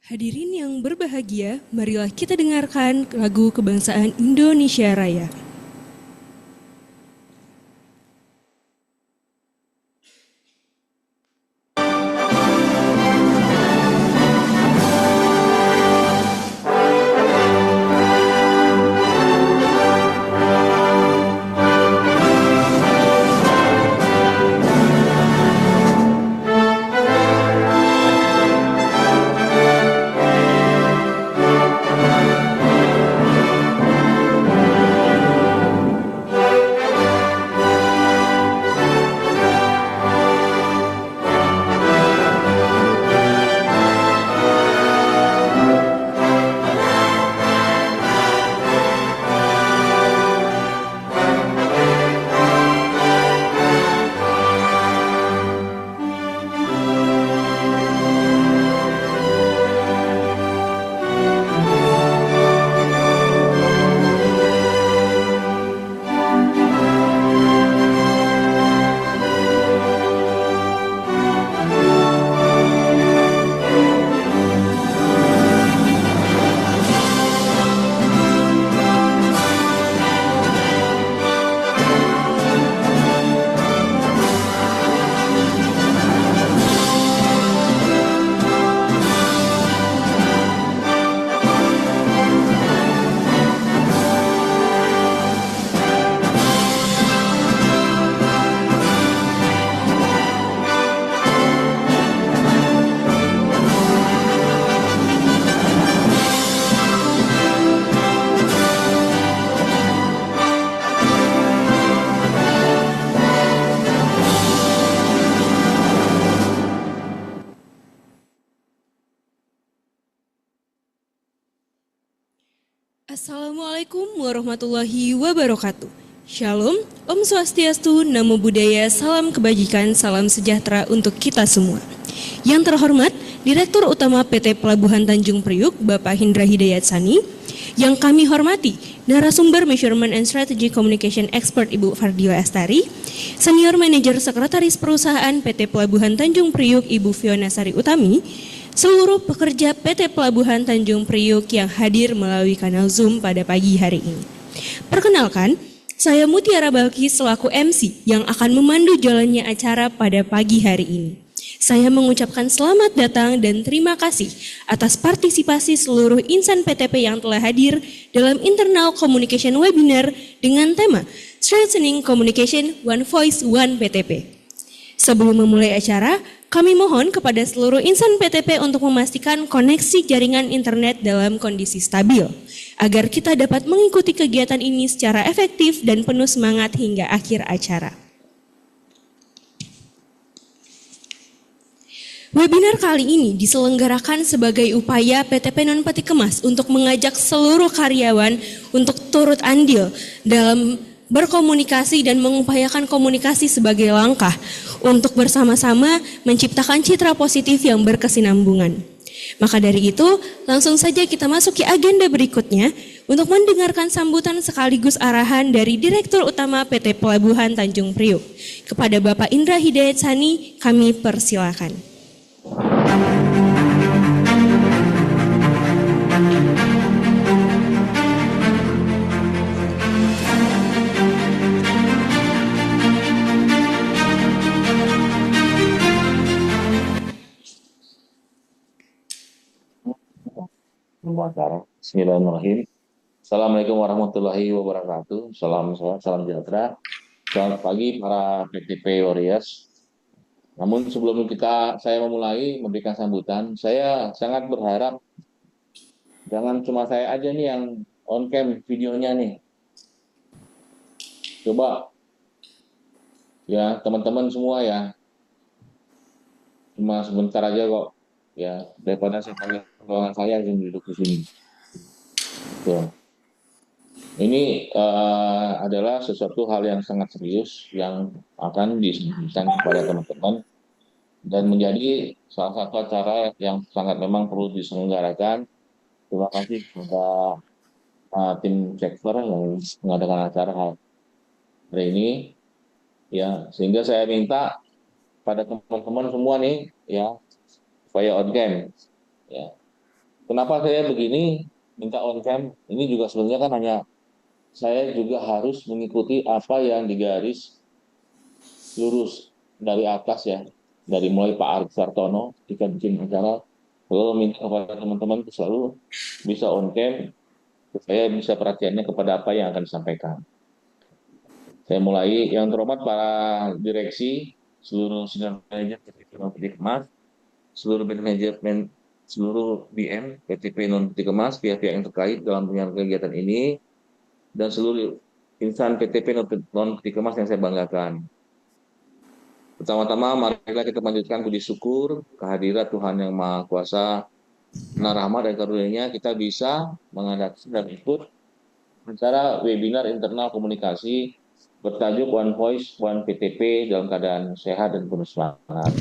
Hadirin yang berbahagia, marilah kita dengarkan lagu kebangsaan Indonesia Raya. Assalamualaikum warahmatullahi wabarakatuh. Shalom, Om Swastiastu, Namo Buddhaya, salam kebajikan, salam sejahtera untuk kita semua. Yang terhormat, Direktur Utama PT Pelabuhan Tanjung Priuk, Bapak Hindra Hidayat Sani. Yang kami hormati, narasumber Measurement and Strategy Communication Expert Ibu Fardila Astari, Senior Manager Sekretaris Perusahaan PT Pelabuhan Tanjung Priuk Ibu Fiona Sari Utami, seluruh pekerja PT Pelabuhan Tanjung Priuk yang hadir melalui kanal Zoom pada pagi hari ini. Perkenalkan, saya Mutiara Balkis selaku MC yang akan memandu jalannya acara pada pagi hari ini. Saya mengucapkan selamat datang dan terima kasih atas partisipasi seluruh insan PTP yang telah hadir dalam Internal Communication Webinar dengan tema Strengthening Communication One Voice One PTP. Sebelum memulai acara, kami mohon kepada seluruh insan PTP untuk memastikan koneksi jaringan internet dalam kondisi stabil, agar kita dapat mengikuti kegiatan ini secara efektif dan penuh semangat hingga akhir acara. Webinar kali ini diselenggarakan sebagai upaya PTP Non Peti Kemas untuk mengajak seluruh karyawan untuk turut andil dalam berkomunikasi dan mengupayakan komunikasi sebagai langkah untuk bersama-sama menciptakan citra positif yang berkesinambungan. Maka dari itu, langsung saja kita masuki agenda berikutnya untuk mendengarkan sambutan sekaligus arahan dari Direktur Utama PT Pelabuhan Tanjung Priuk. Kepada Bapak Indra Hidayat Sani, kami persilakan. Bismillahirrahmanirrahim. Assalamualaikum warahmatullahi wabarakatuh. Salam sehat, salam sejahtera. Selamat pagi para PTP Warriors. Namun sebelum saya memulai memberikan sambutan, saya sangat berharap jangan cuma saya aja nih yang on cam videonya nih. Coba ya teman-teman semua ya. Cuma sebentar aja kok. Ya, daripada saya panggil ruangan saya yang duduk di sini. Tuh. Ini adalah sesuatu hal yang sangat serius yang akan disampaikan kepada teman-teman dan menjadi salah satu acara yang sangat memang perlu diselenggarakan. Terima kasih kepada tim Cekfer yang mengadakan acara hari ini, ya sehingga saya minta pada teman-teman semua nih, ya supaya on cam, ya Kenapa saya begini minta on cam? Ini juga sebenarnya kan hanya saya juga harus mengikuti apa yang digaris lurus dari atas ya, dari mulai Pak Arief Sartono ketika bikin acara, selalu minta kepada teman-teman itu selalu bisa on cam supaya bisa perhatiannya kepada apa yang akan disampaikan. Saya mulai yang terhormat para direksi, seluruh senior manajer PT Non Peti Kemas, seluruh manajemen, seluruh BM PTP Non Peti Kemas, pihak-pihak yang terkait dalam penyelenggaraan kegiatan ini, dan seluruh insan PTP Non Peti Kemas yang saya banggakan. Pertama-tama, marilah kita lanjutkan puji syukur kehadirat Tuhan Yang Maha Kuasa, nah rahmat dan karunia kita bisa mengadakan dan ikut acara webinar internal komunikasi bertajuk One Voice, One PTP dalam keadaan sehat dan penuh semangat.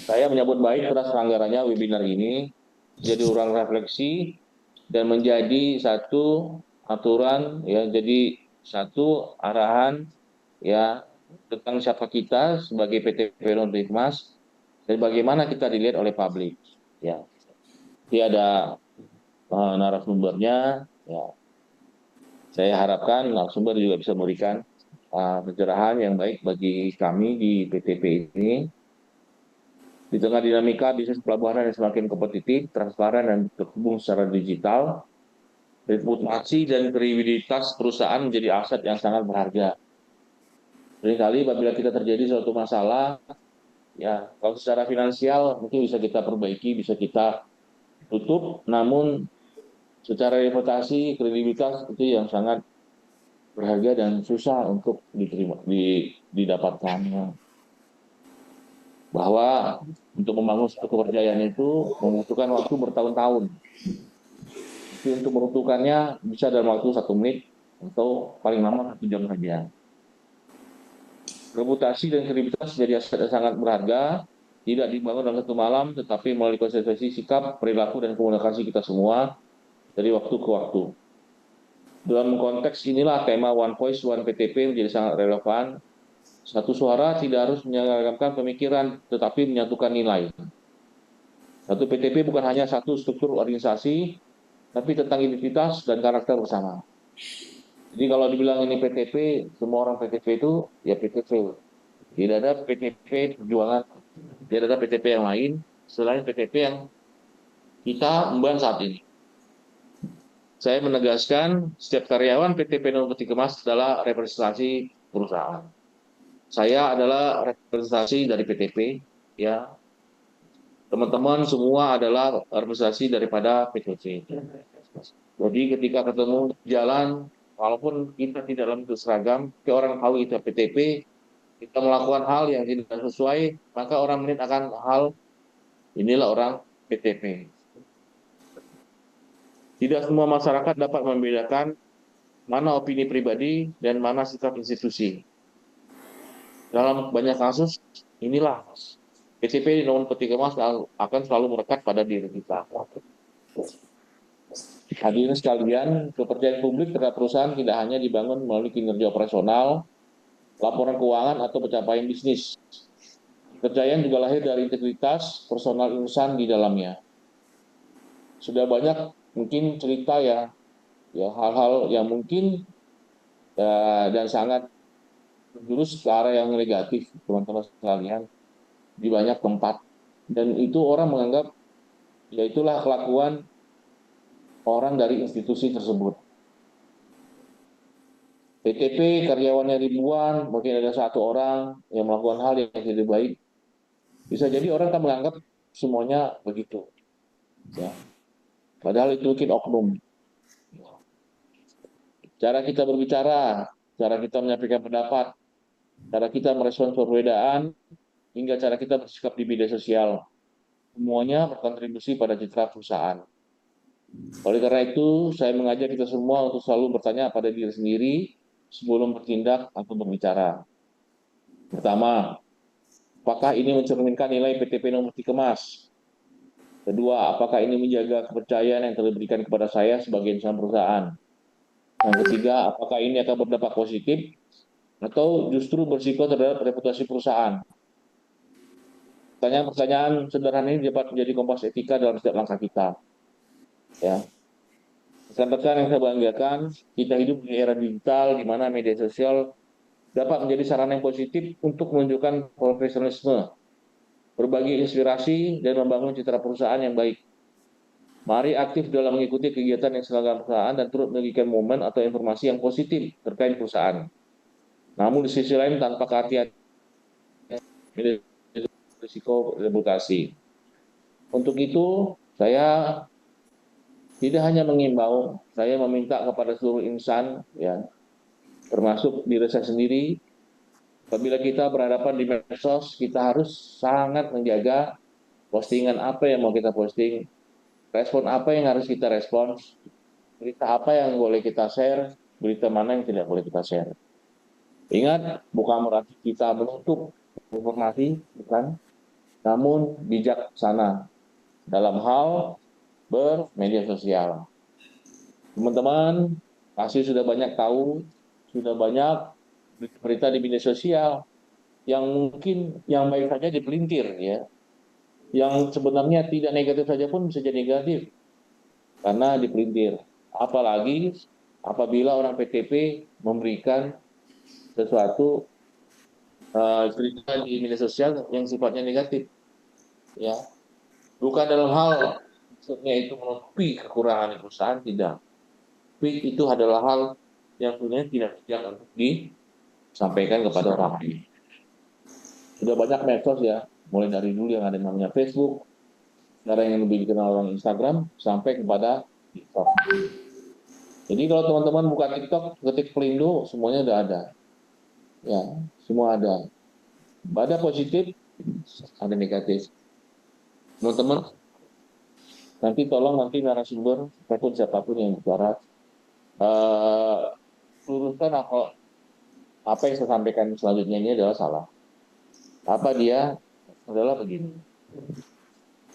Saya menyambut baik terselenggaranya webinar ini jadi ruang refleksi dan menjadi satu aturan ya, jadi satu arahan ya tentang siapa kita sebagai PTP Non Mas dan bagaimana kita dilihat oleh publik. Ya, ada narasumbernya. Ya, saya harapkan narasumber juga bisa memberikan pencerahan yang baik bagi kami di PTP ini. Di tengah dinamika bisnis pelabuhan yang semakin kompetitif, transparan, dan terhubung secara digital, reputasi dan kredibilitas perusahaan menjadi aset yang sangat berharga. Seringkali apabila kita terjadi suatu masalah, ya kalau secara finansial mungkin bisa kita perbaiki, bisa kita tutup, namun secara reputasi, kredibilitas itu yang sangat berharga dan susah untuk diterima, didapatkannya. Bahwa untuk membangun suatu kepercayaan itu membutuhkan waktu bertahun-tahun. Tapi untuk meruntuhkannya bisa dalam waktu 1 menit atau paling lama 1 jam saja. Reputasi dan kredibilitas menjadi aset yang sangat berharga, tidak dibangun dalam 1 malam, tetapi melalui konsistensi sikap, perilaku, dan komunikasi kita semua dari waktu ke waktu. Dalam konteks inilah tema One Voice, One PTP menjadi sangat relevan. Satu suara tidak harus menyeragamkan pemikiran, tetapi menyatukan nilai. Satu PTP bukan hanya satu struktur organisasi, tapi tentang identitas dan karakter bersama. Jadi kalau dibilang ini PTP, semua orang PTP itu ya PTP. Tidak ada PTP perjuangan, tidak ada PTP yang lain selain PTP yang kita emban saat ini. Saya menegaskan setiap karyawan PTP Non Peti Kemas adalah representasi perusahaan. Saya adalah representasi dari PTP, ya. Teman-teman semua adalah representasi daripada PTP. Jadi ketika ketemu jalan, walaupun kita tidak dalam seragam, orang tahu kita PTP, kita melakukan hal yang tidak sesuai, maka orang melihat akan hal inilah orang PTP. Tidak semua masyarakat dapat membedakan mana opini pribadi dan mana sikap institusi. Dalam banyak kasus, inilah PTP Non Peti Kemas akan selalu melekat pada diri kita. Hadirin sekalian, kepercayaan publik terhadap perusahaan tidak hanya dibangun melalui kinerja operasional, laporan keuangan, atau pencapaian bisnis. Kepercayaan juga lahir dari integritas personal insan di dalamnya. Sudah banyak mungkin cerita ya hal-hal yang mungkin dan sangat menjurus ke arah yang negatif, teman-teman sekalian, di banyak tempat. Dan itu orang menganggap ya itulah kelakuan orang dari institusi tersebut. PTP karyawannya ribuan, mungkin ada satu orang yang melakukan hal yang tidak baik. Bisa jadi orang akan menganggap semuanya begitu. Ya. Padahal itu mungkin oknum. Cara kita berbicara, cara kita menyampaikan pendapat, cara kita merespon perbedaan, hingga cara kita bersikap di media sosial. Semuanya berkontribusi pada citra perusahaan. Oleh karena itu, saya mengajak kita semua untuk selalu bertanya pada diri sendiri sebelum bertindak atau berbicara. Pertama, apakah ini mencerminkan nilai PTP Non Peti Kemas? Kedua, apakah ini menjaga kepercayaan yang telah diberikan kepada saya sebagai insan perusahaan? Yang ketiga, apakah ini akan berdampak positif atau justru berisiko terhadap reputasi perusahaan? Pertanyaan-pertanyaan sederhana ini dapat menjadi kompas etika dalam setiap langkah kita. Ya, rekan-rekan yang saya banggakan, kita hidup di era digital di mana media sosial dapat menjadi sarana yang positif untuk menunjukkan profesionalisme, berbagi inspirasi, dan membangun citra perusahaan yang baik. Mari aktif dalam mengikuti kegiatan yang diselenggarakan perusahaan dan turut membagikan momen atau informasi yang positif terkait perusahaan. Namun di sisi lain tanpa kehati-hatian risiko reputasi. Untuk itu, saya tidak hanya mengimbau, saya meminta kepada seluruh insan, ya, termasuk diri saya sendiri, apabila kita berhadapan di medsos, kita harus sangat menjaga postingan apa yang mau kita posting, respon apa yang harus kita respon, berita apa yang boleh kita share, berita mana yang tidak boleh kita share. Ingat, bukan berarti kita menutup informasi, bukan, namun bijaksana dalam hal bermedia sosial. Teman-teman pasti sudah banyak tahu, sudah banyak berita di media sosial yang mungkin yang baik saja dipelintir, ya, yang sebenarnya tidak negatif saja pun bisa jadi negatif karena dipelintir. Apalagi apabila orang PTP memberikan sesuatu berita di media sosial yang sifatnya negatif, ya, bukan dalam hal maksudnya itu menutupi kekurangan perusahaan, tidak. Tapi itu adalah hal yang sebenarnya tidak bijak untuk disampaikan kepada orang lain. Sudah banyak medsos, ya, mulai dari dulu yang ada namanya Facebook, sekarang yang lebih dikenal orang Instagram, sampai kepada TikTok. Jadi kalau teman-teman buka TikTok, ketik Pelindo, semuanya udah ada. Ya, semua ada. Ada positif, ada negatif. Teman-teman, nanti tolong nanti narasumber, ataupun siapapun yang bicara, eh, luruskan apa yang saya sampaikan selanjutnya ini adalah salah. Apa dia adalah begini.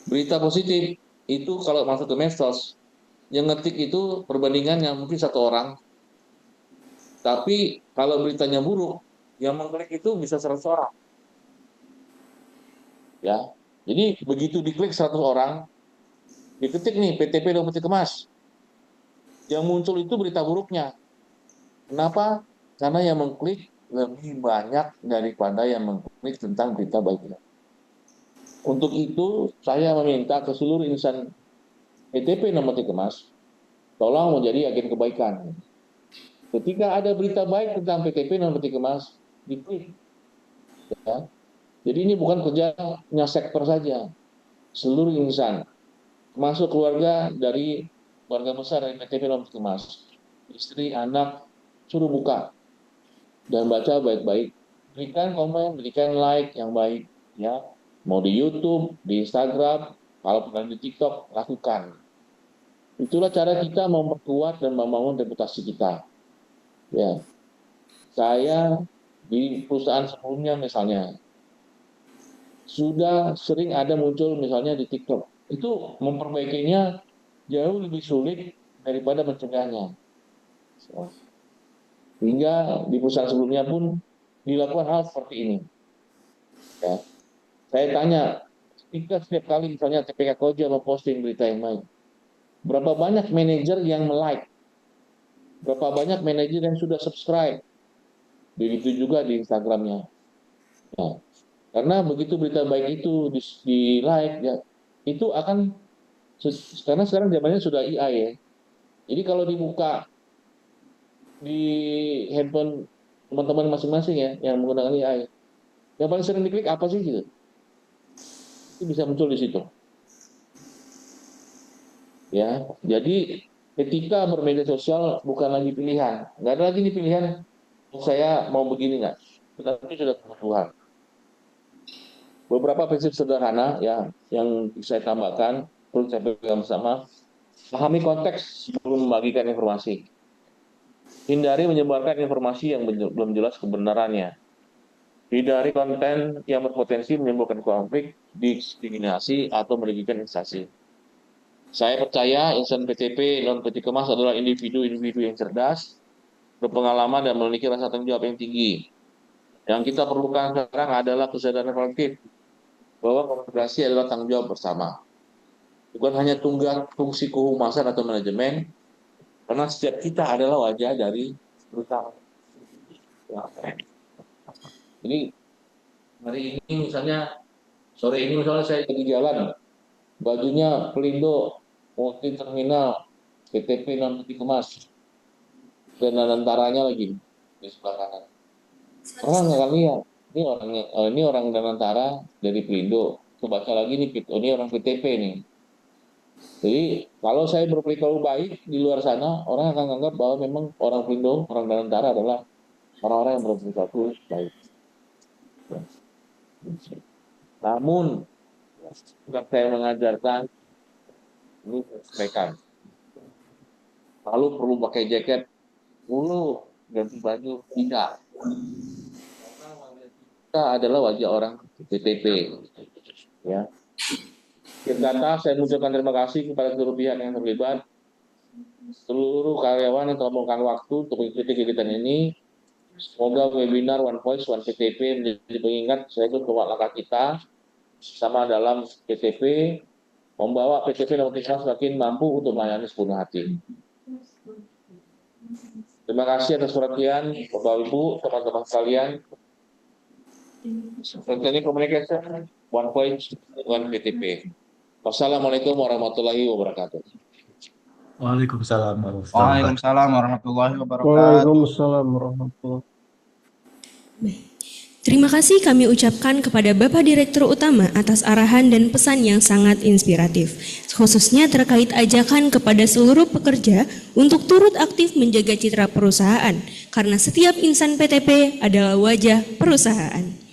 Berita positif itu kalau masuk ke medsos, yang ngetik itu perbandingan yang mungkin satu orang, tapi kalau beritanya buruk, yang mengklik itu bisa 100 orang. Ya, jadi begitu diklik 100 orang, diketik nih PTP Peti Kemas, yang muncul itu berita buruknya. Kenapa? Karena yang mengklik lebih banyak daripada yang mengklik tentang berita baiknya. Untuk itu, saya meminta ke seluruh insan PTP Peti Kemas, tolong menjadi agen kebaikan. Ketika ada berita baik tentang PTP Peti Kemas, diklik. Ya. Jadi ini bukan kerjanya sektor saja, seluruh insan, termasuk keluarga dari keluarga besar dari PTP Peti Kemas, istri, anak, suruh buka dan baca baik-baik, berikan komen, berikan like yang baik, ya, mau di YouTube, di Instagram, kalau pernah di TikTok, lakukan. Itulah cara kita memperkuat dan membangun reputasi kita. Ya, saya di perusahaan sebelumnya misalnya sudah sering ada muncul misalnya di TikTok, itu memperbaikinya jauh lebih sulit daripada mencegahnya. Hingga di perusahaan sebelumnya pun dilakukan hal seperti ini. Ya. Saya tanya, ketika setiap kali misalnya TPK Koja memposting berita yang baik, berapa banyak manajer yang like, berapa banyak manajer yang sudah subscribe, begitu juga di Instagramnya. Nah, karena begitu berita baik itu di like, ya, itu akan, karena sekarang zamannya sudah AI, ya. Jadi kalau dibuka di handphone teman-teman masing-masing, ya, yang menggunakan AI, yang paling sering diklik apa sih gitu? Itu bisa muncul di situ. Ya, jadi ketika bermedia sosial bukan lagi pilihan, nggak ada lagi nih pilihan, saya mau begini nggak, tetapi sudah kebutuhan. Beberapa prinsip sederhana, ya, yang saya tambahkan, perlu saya pegang bersama. Pahami konteks sebelum membagikan informasi. Hindari menyebarkan informasi yang belum jelas kebenarannya. Hindari konten yang berpotensi menimbulkan konflik, diskriminasi, atau merugikan instansi. Saya percaya insan PTP non Peti Kemas adalah individu-individu yang cerdas, berpengalaman, dan memiliki rasa tanggung jawab yang tinggi. Yang kita perlukan sekarang adalah kesadaran kolektif bahwa komunikasi adalah tanggung jawab bersama. bukan hanya tunggal fungsi kehumasan atau manajemen, karena setiap kita adalah wajah dari perusahaan. Ya. Jadi hari ini misalnya, sore ini misalnya saya lagi jalan, bajunya Pelindo, multi terminal, PTP non peti kemas, dan tentaranya lagi di sebelah kanan. Orang nggak akan lihat, ini orang dan tentara dari Pelindo. Coba baca lagi nih, oh, ini orang PTP nih. Jadi kalau saya berperilaku baik di luar sana, orang akan menganggap bahwa memang orang Pelindo, orang dan tentara adalah orang-orang yang berperilaku baik. Namun, bukan saya mengajarkan ini mereka. Lalu perlu pakai jaket, dulu ganti baju, tidak. Kita adalah wajah orang PTP. Ya. Kata saya mengucapkan terima kasih kepada seluruh pihak yang terlibat, seluruh karyawan yang telah meluangkan waktu untuk mengikuti kegiatan ini. Semoga webinar One Voice One PTP menjadi pengingat saya itu bahwa langkah kita sama dalam PTP, membawa PTP dan PTP semakin mampu untuk melayani sepenuh hati. Terima kasih atas perhatian Bapak Ibu, teman-teman sekalian. Ini Communication One Voice One PTP. Wassalamualaikum warahmatullahi wabarakatuh. Waalaikumsalam warahmatullahi wabarakatuh. Waalaikumsalam warahmatullahi wabarakatuh. Waalaikumsalam warahmatullahi wabarakatuh. Terima kasih kami ucapkan kepada Bapak Direktur Utama atas arahan dan pesan yang sangat inspiratif, khususnya terkait ajakan kepada seluruh pekerja untuk turut aktif menjaga citra perusahaan, karena setiap insan PTP adalah wajah perusahaan.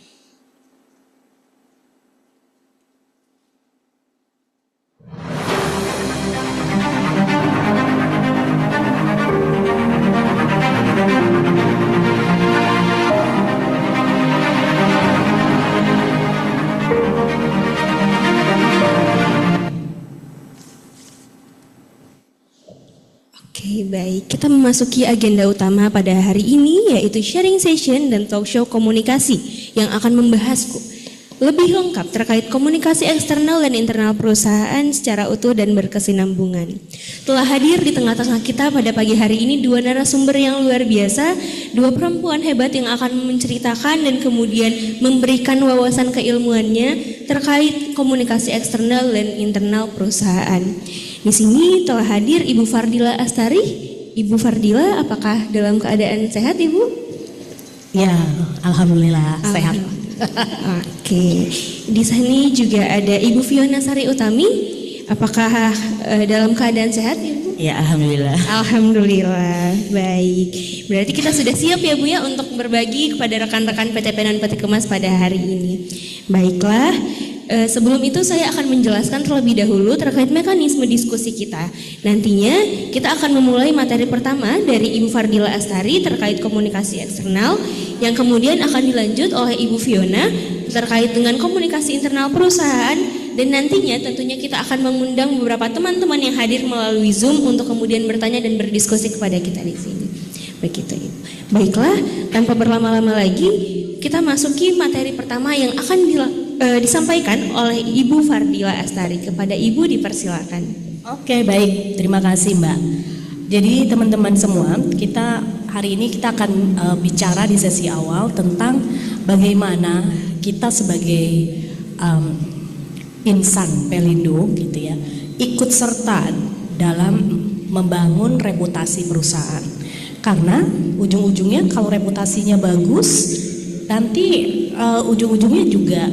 Oke, baik. Kita memasuki agenda utama pada hari ini, yaitu sharing session dan talk show komunikasi yang akan membahas lebih lengkap terkait komunikasi eksternal dan internal perusahaan secara utuh dan berkesinambungan. Telah hadir di tengah-tengah kita pada pagi hari ini dua narasumber yang luar biasa, dua perempuan hebat yang akan menceritakan dan kemudian memberikan wawasan keilmuannya terkait komunikasi eksternal dan internal perusahaan. Di sini telah hadir Ibu Fardila Astari. Ibu Fardila, apakah dalam keadaan sehat, Ibu? Ya, alhamdulillah sehat. Oke. Di sini juga ada Ibu Fiona Sari Utami. Apakah dalam keadaan sehat, Ibu? Ya, alhamdulillah. Alhamdulillah. Baik. Berarti kita sudah siap ya, Bu ya, untuk berbagi kepada rekan-rekan PTP dan Peti Kemas pada hari ini. Baiklah. Sebelum itu saya akan menjelaskan terlebih dahulu terkait mekanisme diskusi kita. Nantinya kita akan memulai materi pertama dari Ibu Fardila Astari terkait komunikasi eksternal, yang kemudian akan dilanjut oleh Ibu Fiona terkait dengan komunikasi internal perusahaan, dan nantinya tentunya kita akan mengundang beberapa teman-teman yang hadir melalui Zoom untuk kemudian bertanya dan berdiskusi kepada kita di sini. Begitu, Ibu. Baiklah, tanpa berlama-lama lagi, kita masuki materi pertama yang akan disampaikan oleh Ibu Fardila Astari. Kepada Ibu dipersilakan. Oke, baik. Terima kasih, Mbak. Jadi teman-teman semua, kita hari ini kita akan bicara di sesi awal tentang bagaimana kita sebagai insan Pelindo gitu ya, ikut serta dalam membangun reputasi perusahaan. Karena ujung-ujungnya kalau reputasinya bagus, nanti ujung-ujungnya juga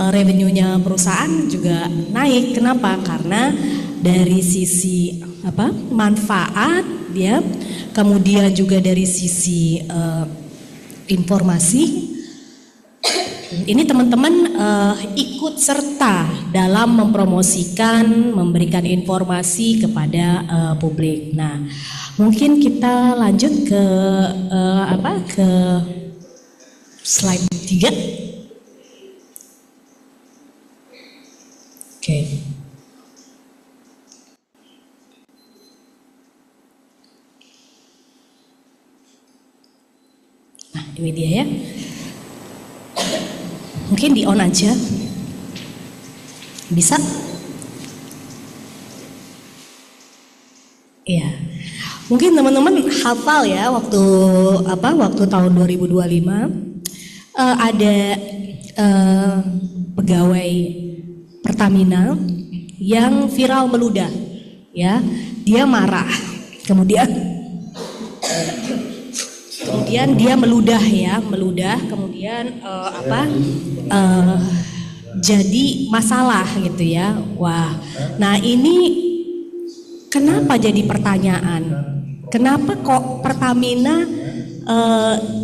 revenue-nya perusahaan juga naik. Kenapa? Karena dari sisi manfaat ya, kemudian juga dari sisi informasi. Ini teman-teman ikut serta dalam mempromosikan, memberikan informasi kepada publik. Nah, mungkin kita lanjut ke ke slide 3. Oke. Nah, ini dia ya. Mungkin di on aja. Bisa? Iya. Mungkin teman-teman hafal ya waktu tahun 2025 ada pegawai Pertamina yang viral meludah, ya. Dia marah, kemudian dia meludah, kemudian jadi masalah gitu ya. Wah, nah ini kenapa jadi pertanyaan? Kenapa kok Pertamina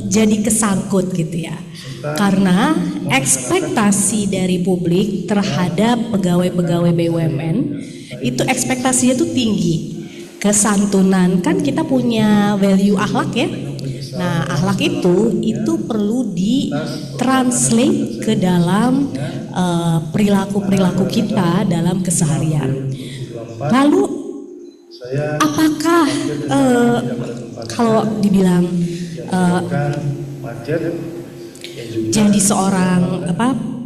jadi kesangkut gitu ya? Karena ekspektasi dari publik terhadap pegawai-pegawai BUMN itu ekspektasinya tuh tinggi. Kesantunan, kan kita punya value akhlak ya. Nah, akhlak itu perlu ditranslate ke dalam perilaku-perilaku kita dalam keseharian. Lalu apakah kalau dibilang jadi seorang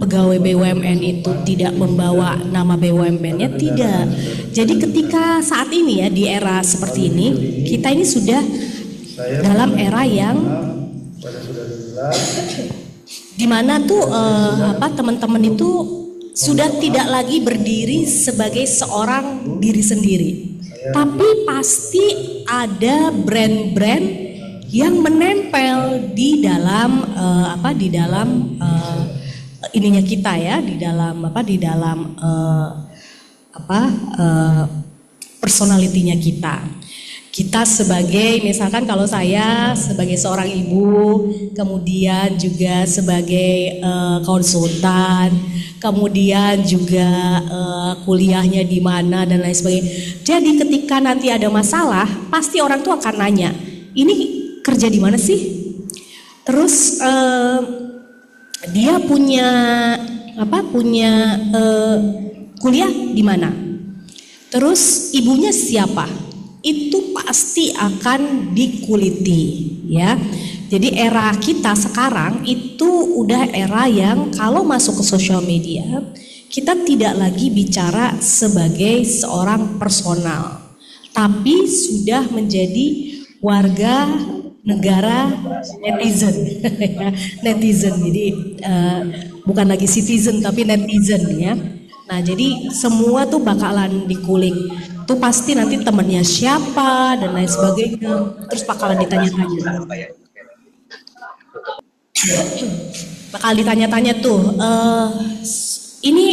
pegawai BUMN itu tidak membawa nama BUMN-nya? Tidak. Jadi ketika saat ini ya, di era seperti ini, kita ini sudah dalam era yang dimana tuh teman-teman itu sudah tidak lagi berdiri sebagai seorang diri sendiri, tapi pasti ada brand-brand yang menempel di dalam ininya kita ya, di dalam personalitinya kita. Kita sebagai, misalkan kalau saya sebagai seorang ibu, kemudian juga sebagai konsultan, kemudian juga kuliahnya di mana dan lain sebagainya. Jadi ketika nanti ada masalah, pasti orang tuh akan nanya, ini kerja di mana sih? Terus dia punya kuliah di mana? Terus ibunya siapa? Itu pasti akan dikuliti ya. Jadi era kita sekarang itu udah era yang kalau masuk ke sosial media kita tidak lagi bicara sebagai seorang personal, tapi sudah menjadi warga negara netizen. Netizen, jadi bukan lagi citizen tapi netizen ya. Nah, jadi semua tuh bakalan dikulik. Tuh pasti nanti temennya siapa dan lain sebagainya. Terus bakalan ditanya-tanya. Bakal ditanya-tanya tuh, ini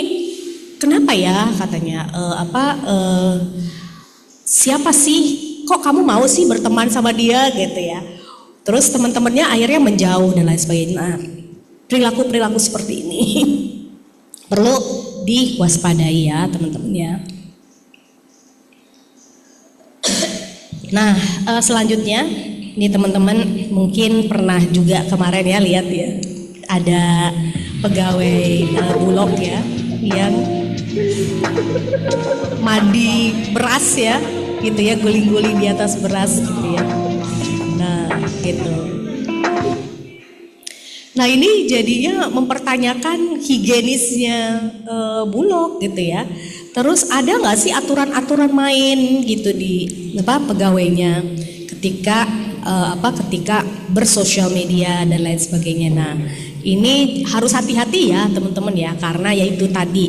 kenapa ya katanya, siapa sih? Kok kamu mau sih berteman sama dia gitu ya? Terus teman-temannya akhirnya menjauh dan lain sebagainya. Nah, perilaku-perilaku seperti ini perlu diwaspadai ya teman-teman ya. Nah, selanjutnya ini teman-teman mungkin pernah juga kemarin ya lihat ya, ada pegawai Bulog ya yang mandi beras ya, gitu ya, guling-guling di atas beras gitu ya. Nah, gitu. Nah, ini jadinya mempertanyakan higienisnya Bulog gitu ya. Terus ada nggak sih aturan-aturan main gitu di pegawainya ketika ketika bersosial media dan lain sebagainya. Nah, ini harus hati-hati ya teman-teman ya, karena yaitu tadi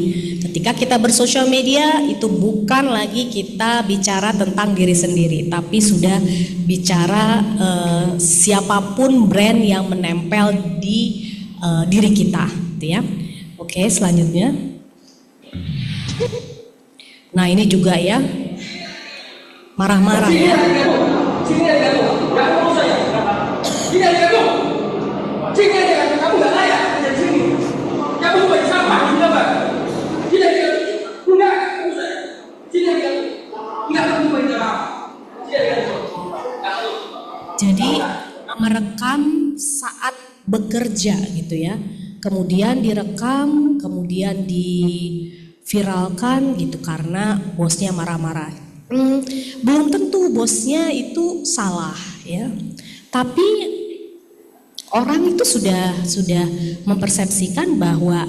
ketika kita bersosial media itu bukan lagi kita bicara tentang diri sendiri, tapi sudah bicara siapapun brand yang menempel di diri kita, gitu ya. Oke, selanjutnya. Nah, ini juga ya, marah-marah ya. Jadi merekam saat bekerja gitu ya, kemudian direkam, kemudian diviralkan gitu karena bosnya marah-marah. Belum tentu bosnya itu salah ya, tapi orang itu sudah mempersepsikan bahwa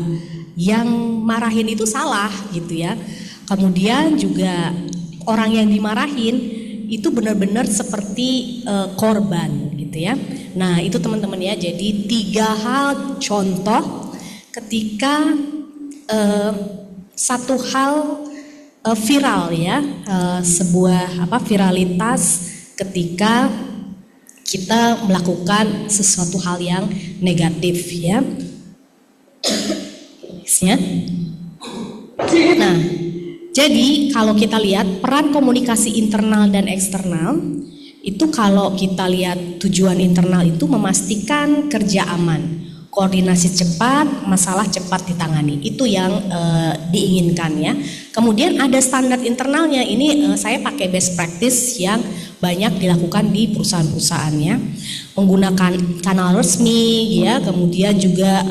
yang marahin itu salah gitu ya. Kemudian juga orang yang dimarahin itu benar-benar seperti korban gitu ya. Nah itu teman-teman ya, jadi 3 hal contoh ketika satu hal viral ya, sebuah viralitas ketika kita melakukan sesuatu hal yang negatif ya. Nah, jadi kalau kita lihat peran komunikasi internal dan eksternal, itu kalau kita lihat tujuan internal itu memastikan kerja aman, koordinasi cepat, masalah cepat ditangani, itu yang diinginkan ya. Kemudian ada standar internalnya, ini saya pakai best practice yang banyak dilakukan di perusahaan-perusahaan ya, menggunakan kanal resmi ya, kemudian juga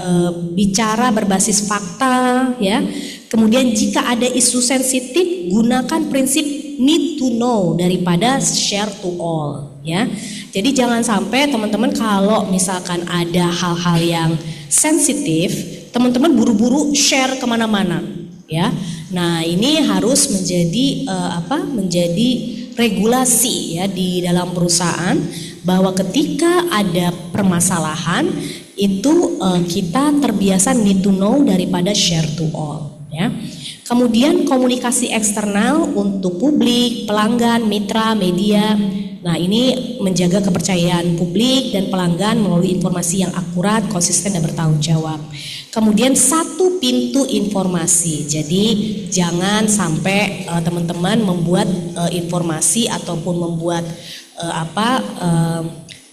bicara berbasis fakta ya. Kemudian jika ada isu sensitif, gunakan prinsip need to know daripada share to all ya. Jadi jangan sampai teman-teman kalau misalkan ada hal-hal yang sensitif, teman-teman buru-buru share kemana-mana ya. Nah ini harus menjadi menjadi regulasi ya di dalam perusahaan, bahwa ketika ada permasalahan itu kita terbiasa need to know daripada share to all ya. Kemudian komunikasi eksternal untuk publik, pelanggan, mitra, media. Nah ini menjaga kepercayaan publik dan pelanggan melalui informasi yang akurat, konsisten dan bertanggung jawab. Kemudian satu pintu informasi. Jadi jangan sampai teman-teman membuat informasi ataupun membuat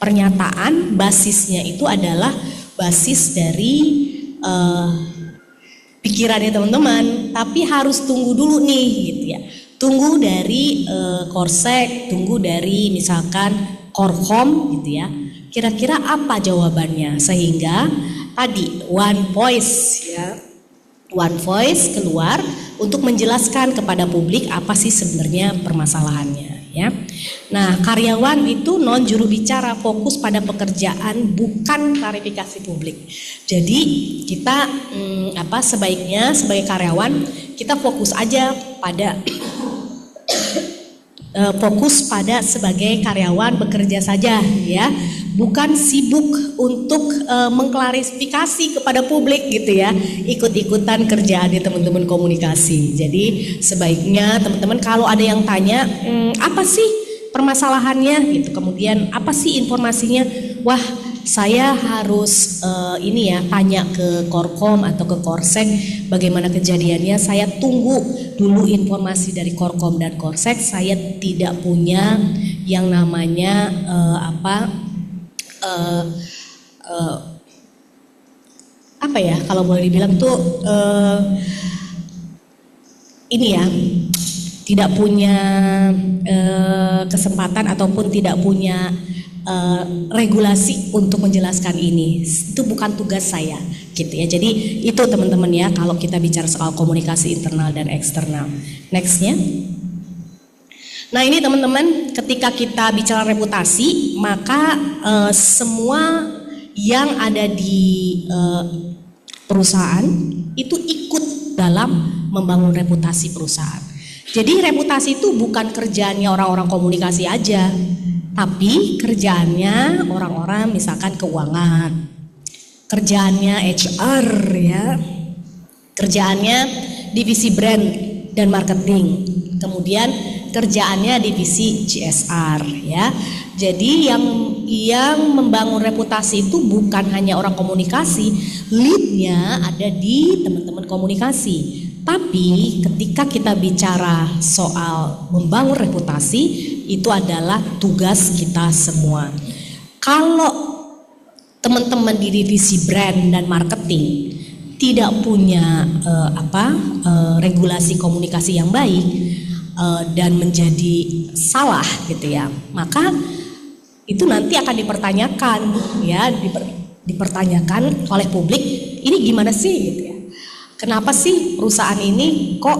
pernyataan basisnya itu adalah basis dari pikirannya teman-teman, tapi harus tunggu dulu nih gitu ya. Tunggu dari Korsek, tunggu dari misalkan Korkom gitu ya. Kira-kira apa jawabannya, sehingga tadi one voice ya. One voice keluar untuk menjelaskan kepada publik apa sih sebenarnya permasalahannya ya. Nah, karyawan itu non juru bicara, fokus pada pekerjaan bukan klarifikasi publik. Jadi kita sebaiknya sebagai karyawan kita fokus aja pada fokus pada sebagai karyawan bekerja saja ya, bukan sibuk untuk mengklarifikasi kepada publik gitu ya, ikut-ikutan kerjaan di teman-teman komunikasi. Jadi sebaiknya teman-teman kalau ada yang tanya apa sih permasalahannya gitu, kemudian apa sih informasinya, wah saya harus tanya ke Korkom atau ke Korsek bagaimana kejadiannya, saya tunggu dulu informasi dari Korkom dan Korsek, saya tidak punya yang namanya kalau boleh dibilang tuh tidak punya kesempatan ataupun tidak punya regulasi untuk menjelaskan ini. Itu bukan tugas saya gitu ya. Jadi itu teman-teman ya kalau kita bicara soal komunikasi internal dan eksternal. Nextnya. Nah ini teman-teman, ketika kita bicara reputasi, maka semua yang ada di perusahaan itu ikut dalam membangun reputasi perusahaan. Jadi reputasi itu bukan kerjaannya orang-orang komunikasi aja, tapi kerjaannya orang-orang misalkan keuangan, kerjaannya HR ya, kerjaannya divisi brand dan marketing, kemudian kerjaannya divisi CSR ya. Jadi yang membangun reputasi itu bukan hanya orang komunikasi, leadnya ada di teman-teman komunikasi. Tapi ketika kita bicara soal membangun reputasi, itu adalah tugas kita semua. Kalau teman-teman di divisi brand dan marketing tidak punya regulasi komunikasi yang baik dan menjadi salah gitu ya, maka itu nanti akan dipertanyakan ya, dipertanyakan oleh publik, ini gimana sih gitu ya. Kenapa sih perusahaan ini kok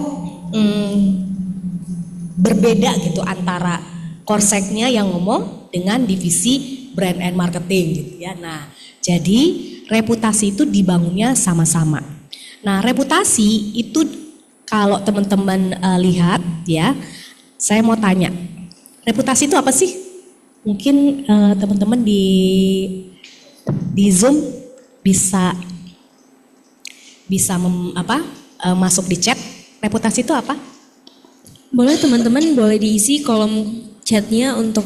berbeda gitu antara Korseknya yang ngomong dengan divisi brand and marketing gitu ya. Nah, jadi reputasi itu dibangunnya sama-sama. Nah, reputasi itu kalau teman-teman lihat ya, saya mau tanya, Reputasi itu apa sih? Mungkin teman-teman di Zoom bisa masuk di chat. Reputasi itu apa? Boleh teman-teman boleh diisi kolom chatnya untuk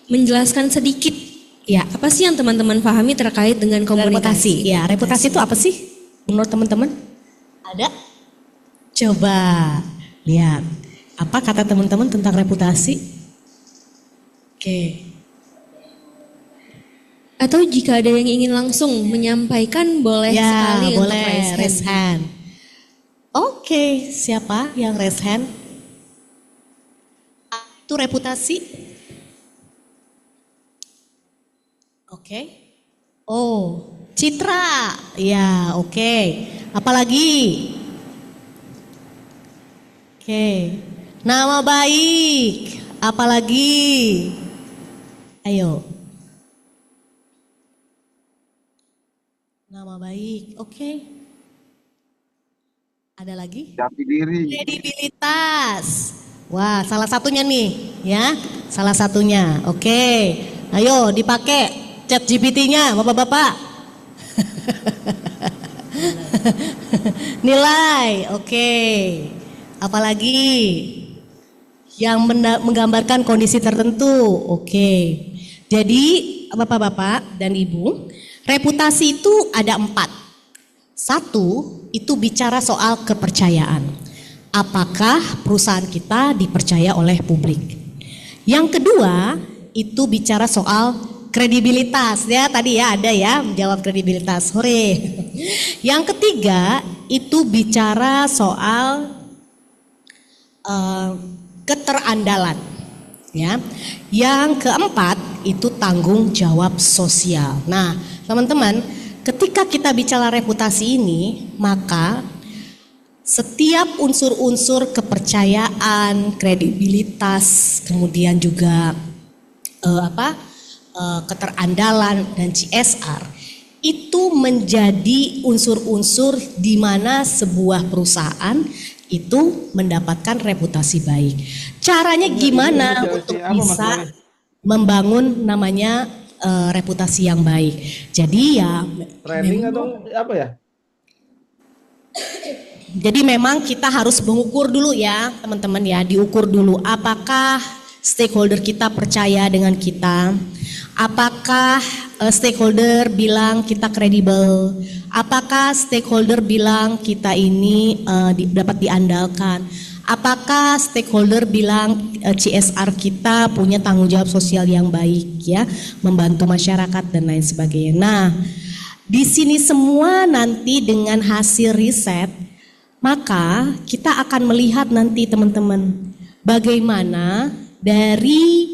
menjelaskan sedikit. Ya, Apa sih yang teman-teman pahami terkait dengan komunikasi? reputasi. Ya, reputasi itu apa sih? Menurut teman-teman? Ada? Coba lihat. Apa kata teman-teman tentang reputasi? Oke. Atau jika ada yang ingin langsung menyampaikan boleh Ya, sekali untuk boleh raise hand. raise hand. Oke, siapa yang raise hand? Itu reputasi? Oke. Oh, citra. Ya, oke. Apalagi? Oke. Nama baik. Apalagi? Ayo. Nama baik. Oke. Ada lagi? Jati diri. Kredibilitas. Wah, salah satunya nih, ya. Salah satunya. Oke. Ayo dipakai chat GPT-nya, Bapak-bapak. Nilai. Oke. Apalagi? Yang menggambarkan kondisi tertentu. Oke. Jadi, Bapak-bapak dan Ibu, reputasi itu ada 4. 1, itu bicara soal kepercayaan. Apakah perusahaan kita dipercaya oleh publik? Yang kedua, itu bicara soal kredibilitas. Ya, tadi ya ada ya menjawab kredibilitas. Hore. Yang ketiga, itu bicara soal keterandalan. Ya. Yang keempat, itu tanggung jawab sosial. Nah, teman-teman, ketika kita bicara reputasi ini, maka setiap unsur-unsur kepercayaan, kredibilitas, kemudian juga keterandalan dan CSR itu menjadi unsur-unsur di mana sebuah perusahaan itu mendapatkan reputasi baik. Caranya gimana untuk bisa membangun namanya reputasi yang baik? Jadi ya Training atau apa ya? jadi memang kita harus mengukur dulu ya teman-teman ya, diukur dulu apakah stakeholder kita percaya dengan kita, apakah stakeholder bilang kita kredibel, apakah stakeholder bilang kita ini dapat diandalkan, apakah stakeholder bilang CSR kita punya tanggung jawab sosial yang baik ya, membantu masyarakat dan lain sebagainya. Nah, di sini semua nanti dengan hasil riset, maka kita akan melihat nanti teman-teman bagaimana dari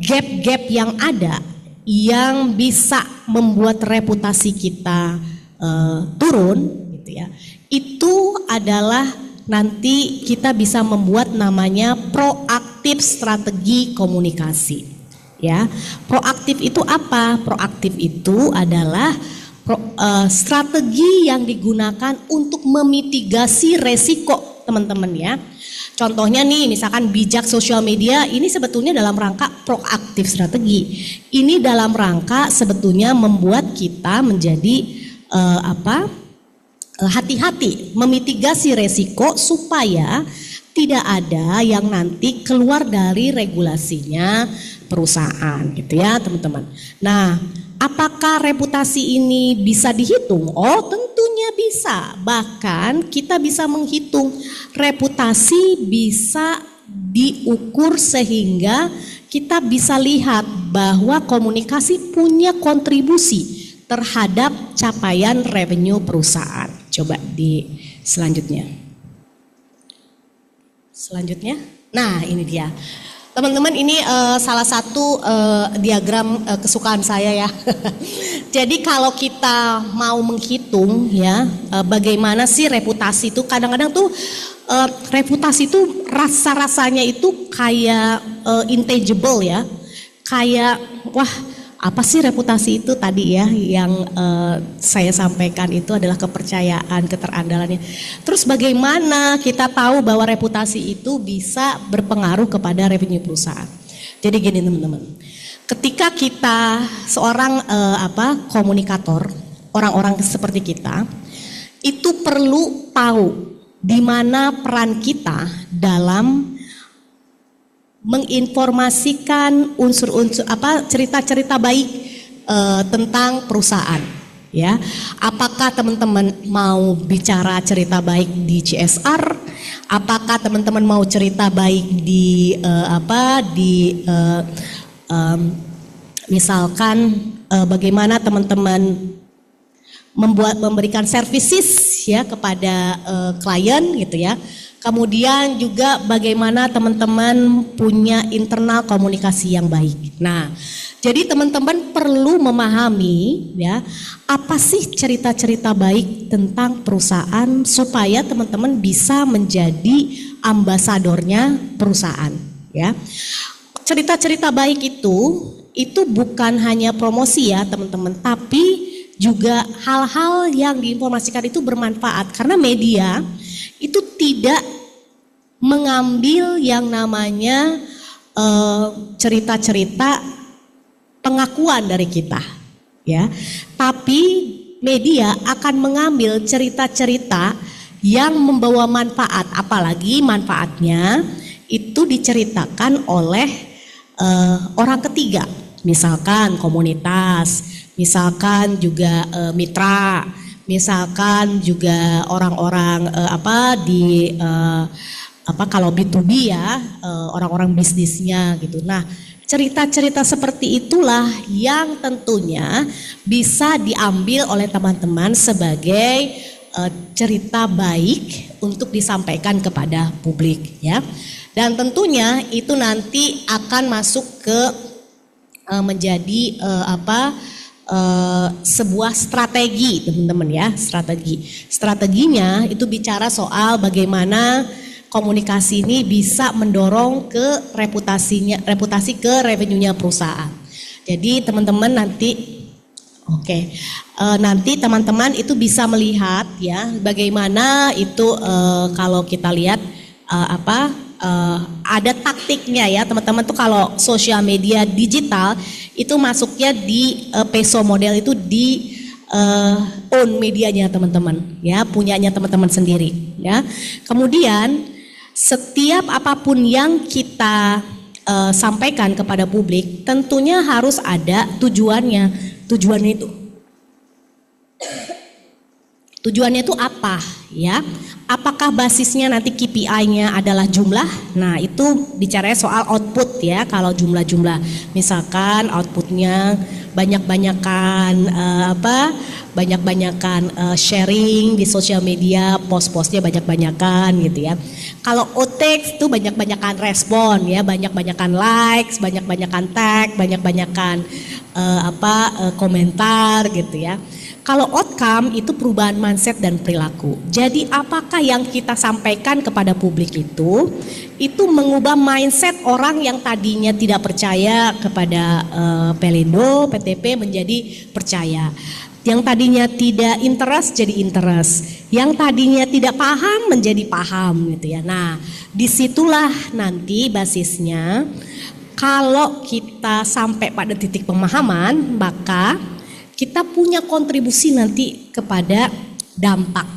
gap-gap yang ada yang bisa membuat reputasi kita turun gitu ya. Itu adalah nanti kita bisa membuat namanya proaktif strategi komunikasi. Ya, proaktif itu apa? Proaktif itu adalah strategi yang digunakan untuk memitigasi resiko teman-teman ya. Contohnya nih, misalkan bijak sosial media ini sebetulnya dalam rangka proaktif strategi. Ini dalam rangka sebetulnya membuat kita menjadi hati-hati, memitigasi resiko supaya tidak ada yang nanti keluar dari regulasinya perusahaan gitu ya teman-teman. Nah, apakah reputasi ini bisa dihitung? Oh, tentunya bisa. Bahkan kita bisa menghitung reputasi, bisa diukur sehingga kita bisa lihat bahwa komunikasi punya kontribusi terhadap capaian revenue perusahaan. Coba di selanjutnya. Nah, ini dia. Teman-teman, ini salah satu diagram kesukaan saya ya. Jadi kalau kita mau menghitung ya bagaimana sih reputasi itu, kadang-kadang tuh reputasi itu rasa-rasanya itu kayak intangible ya. Kayak wah Apa sih reputasi itu tadi ya yang saya sampaikan itu adalah kepercayaan, keterandalannya. Terus bagaimana kita tahu bahwa reputasi itu bisa berpengaruh kepada revenue perusahaan? Jadi gini teman-teman, ketika kita seorang komunikator, orang-orang seperti kita itu perlu tahu di mana peran kita dalam menginformasikan unsur-unsur cerita-cerita baik tentang perusahaan, ya. Apakah teman-teman mau bicara cerita baik di CSR? Apakah teman-teman mau cerita baik di misalkan bagaimana teman-teman memberikan services ya kepada klien gitu ya. Kemudian juga bagaimana teman-teman punya internal komunikasi yang baik. Nah, jadi teman-teman perlu memahami ya, apa sih cerita-cerita baik tentang perusahaan supaya teman-teman bisa menjadi ambasadornya perusahaan ya. Cerita-cerita baik itu bukan hanya promosi ya teman-teman, tapi juga hal-hal yang diinformasikan itu bermanfaat karena media itu tidak mengambil yang namanya cerita-cerita pengakuan dari kita ya, tapi media akan mengambil cerita-cerita yang membawa manfaat, apalagi manfaatnya itu diceritakan oleh orang ketiga, misalkan komunitas, misalkan juga mitra, misalkan juga orang-orang kalau B2B ya, orang-orang bisnisnya gitu. Nah, cerita-cerita seperti itulah yang tentunya bisa diambil oleh teman-teman sebagai cerita baik untuk disampaikan kepada publik ya. Dan tentunya itu nanti akan masuk ke menjadi sebuah strategi teman-teman ya, strateginya itu bicara soal bagaimana komunikasi ini bisa mendorong ke reputasi ke revenue-nya perusahaan. Jadi teman-teman nanti nanti teman-teman itu bisa melihat ya bagaimana itu kalau kita lihat ada taktiknya ya teman-teman tuh. Kalau sosial media digital itu masuknya di peso model itu di own medianya teman-teman ya, punyanya teman-teman sendiri ya. Kemudian setiap apapun yang kita sampaikan kepada publik tentunya harus ada tujuannya. Tujuannya itu apa ya? Apakah basisnya nanti KPI-nya adalah jumlah? Nah, itu bicaranya soal output ya. Kalau jumlah-jumlah, misalkan outputnya banyak-banyakan sharing di sosial media, post-postnya banyak-banyakan gitu ya. Kalau OTX itu banyak-banyakan respon ya, banyak-banyakan likes, banyak-banyakan tag, banyak-banyakan komentar gitu ya. Kalau outcome itu perubahan mindset dan perilaku. Jadi apakah yang kita sampaikan kepada publik itu mengubah mindset orang yang tadinya tidak percaya kepada Pelindo, PTP menjadi percaya. Yang tadinya tidak interest jadi interest. Yang tadinya tidak paham menjadi paham gitu ya. Nah, disitulah nanti basisnya. Kalau kita sampai pada titik pemahaman, maka kita punya kontribusi nanti kepada dampak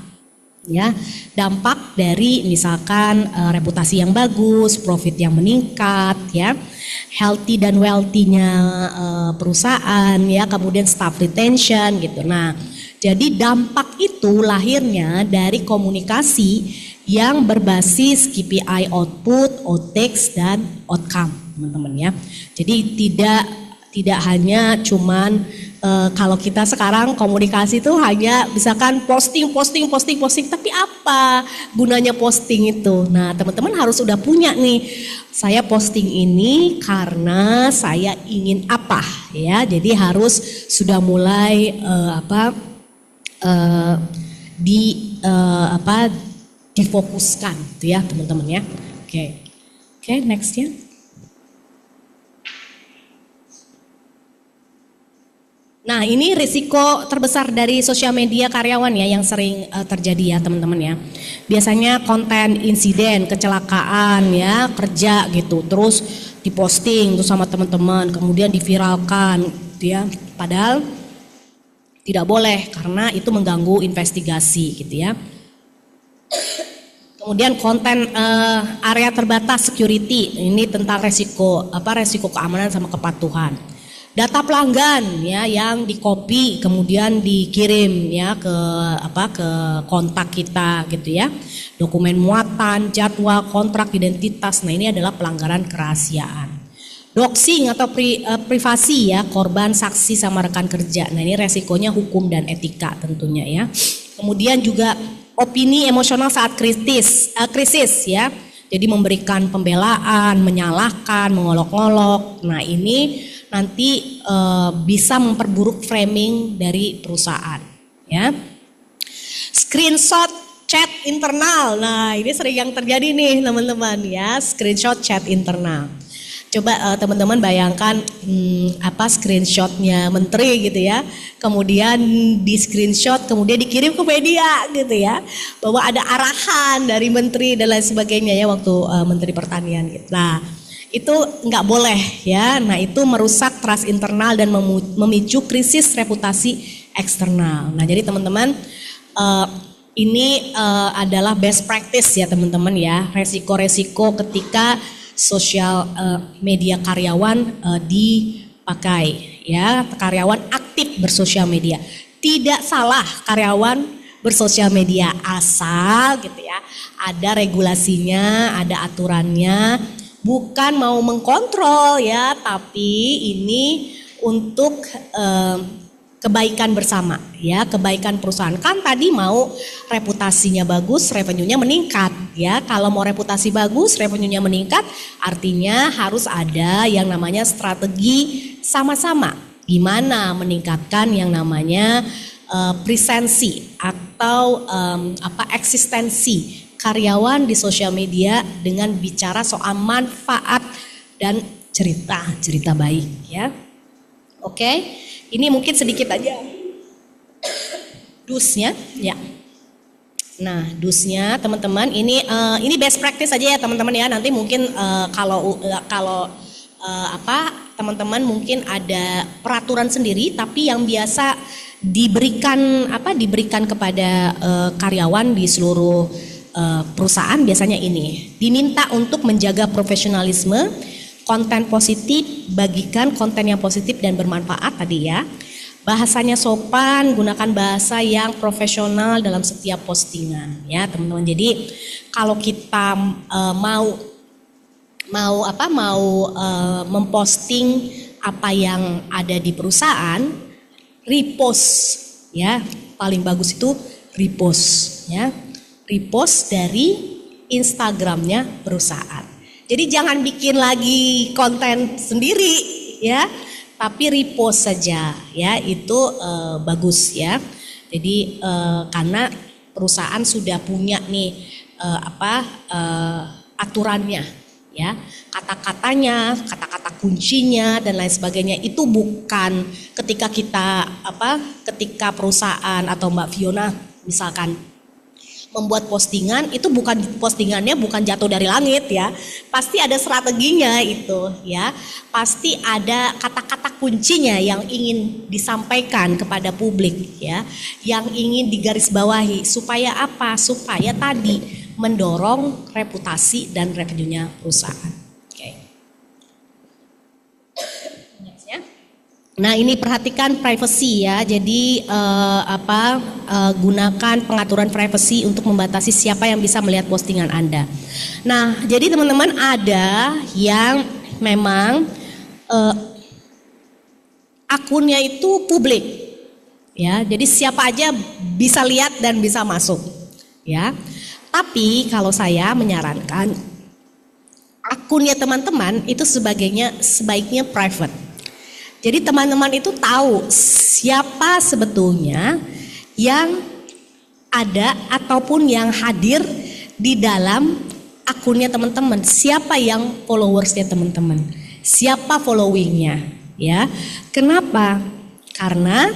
ya, dampak dari misalkan reputasi yang bagus, profit yang meningkat ya, healthy dan wealthy-nya perusahaan ya, kemudian staff retention gitu. Nah, jadi dampak itu lahirnya dari komunikasi yang berbasis KPI output, OTX dan outcome teman-teman ya. Jadi tidak hanya cuman kalau kita sekarang komunikasi itu hanya misalkan posting, tapi apa gunanya posting itu? Nah, teman-teman harus udah punya nih, saya posting ini karena saya ingin apa ya. Jadi harus sudah mulai difokuskan gitu ya teman-teman ya. Oke, next ya. Nah, ini risiko terbesar dari sosial media karyawan ya yang sering terjadi ya teman-teman ya. Biasanya konten insiden, kecelakaan ya, kerja gitu, terus diposting tuh sama teman-teman, kemudian diviralkan gitu ya. Padahal tidak boleh karena itu mengganggu investigasi gitu ya. Kemudian konten area terbatas security, ini tentang resiko keamanan sama kepatuhan. Data pelanggan ya yang di-copy kemudian dikirim ya ke kontak kita gitu ya. Dokumen muatan, jadwal, kontrak, identitas. Nah, ini adalah pelanggaran kerahasiaan. Doxing atau privasi ya, korban, saksi sama rekan kerja. Nah, ini resikonya hukum dan etika tentunya ya. Kemudian juga opini emosional saat krisis ya. Jadi memberikan pembelaan, menyalahkan, mengolok-olok. Nah, ini nanti bisa memperburuk framing dari perusahaan ya. Screenshot chat internal. Nah, ini sering yang terjadi nih teman-teman ya, screenshot chat internal. Coba teman-teman bayangkan screenshotnya menteri gitu ya, kemudian di screenshot kemudian dikirim ke media gitu ya, bahwa ada arahan dari menteri dan lain sebagainya ya waktu menteri pertanian gitu. Nah, itu nggak boleh ya. Nah, itu merusak trust internal dan memicu krisis reputasi eksternal. Nah, jadi teman-teman ini adalah best practice ya teman-teman ya, resiko-resiko ketika sosial media karyawan dipakai ya, karyawan aktif bersosial media. Tidak salah karyawan bersosial media asal gitu ya, ada regulasinya, ada aturannya. Bukan mau mengkontrol ya, tapi ini untuk kebaikan bersama ya, kebaikan perusahaan. Kan tadi mau reputasinya bagus, revenue-nya meningkat ya. Kalau mau reputasi bagus, revenue-nya meningkat, artinya harus ada yang namanya strategi sama-sama. Gimana meningkatkan yang namanya presensi atau eksistensi karyawan di sosial media dengan bicara soal manfaat dan cerita baik ya. Oke. Ini mungkin sedikit aja dusnya ya. Nah, dusnya teman-teman ini best practice aja ya teman-teman ya. Nanti mungkin kalau teman-teman mungkin ada peraturan sendiri, tapi yang biasa diberikan kepada karyawan di seluruh perusahaan biasanya ini. Diminta untuk menjaga profesionalisme, konten positif, bagikan konten yang positif dan bermanfaat tadi ya. Bahasanya sopan, gunakan bahasa yang profesional dalam setiap postingan ya teman-teman. Jadi kalau kita mau memposting apa yang ada di perusahaan, repost ya, paling bagus itu repost ya. Repost dari Instagramnya perusahaan. Jadi jangan bikin lagi konten sendiri ya, tapi repost saja ya, itu bagus ya. Jadi karena perusahaan sudah punya nih aturannya ya, kata-katanya, kata-kata kuncinya dan lain sebagainya. Itu bukan ketika ketika perusahaan atau Mbak Fiona misalkan membuat postingan, itu postingannya bukan jatuh dari langit ya. Pasti ada strateginya itu ya. Pasti ada kata-kata kuncinya yang ingin disampaikan kepada publik ya. Yang ingin digarisbawahi supaya apa? Supaya tadi mendorong reputasi dan revenue-nya perusahaan. Nah, ini perhatikan privacy ya. Jadi gunakan pengaturan privacy untuk membatasi siapa yang bisa melihat postingan Anda. Nah, jadi teman-teman ada yang memang akunnya itu publik ya. Jadi siapa aja bisa lihat dan bisa masuk ya. Tapi kalau saya menyarankan akunnya teman-teman itu sebaiknya private. Jadi teman-teman itu tahu siapa sebetulnya yang ada ataupun yang hadir di dalam akunnya teman-teman. Siapa yang followersnya teman-teman, siapa followingnya ya. Kenapa? Karena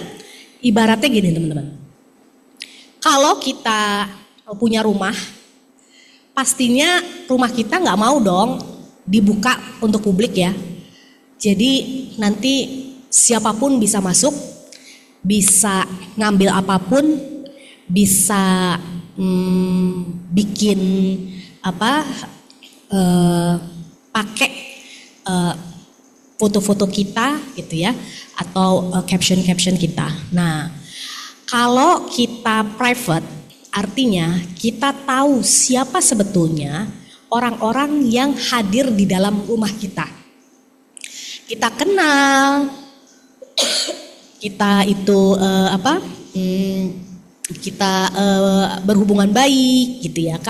ibaratnya gini teman-teman. Kalau kita punya rumah, pastinya rumah kita nggak mau dong dibuka untuk publik ya. Jadi nanti siapapun bisa masuk, bisa ngambil apapun, bisa bikin pakai foto-foto kita gitu ya, atau caption-caption kita. Nah, kalau kita private, artinya kita tahu siapa sebetulnya orang-orang yang hadir di dalam rumah kita. Kita kenal, kita itu kita berhubungan baik gitu ya.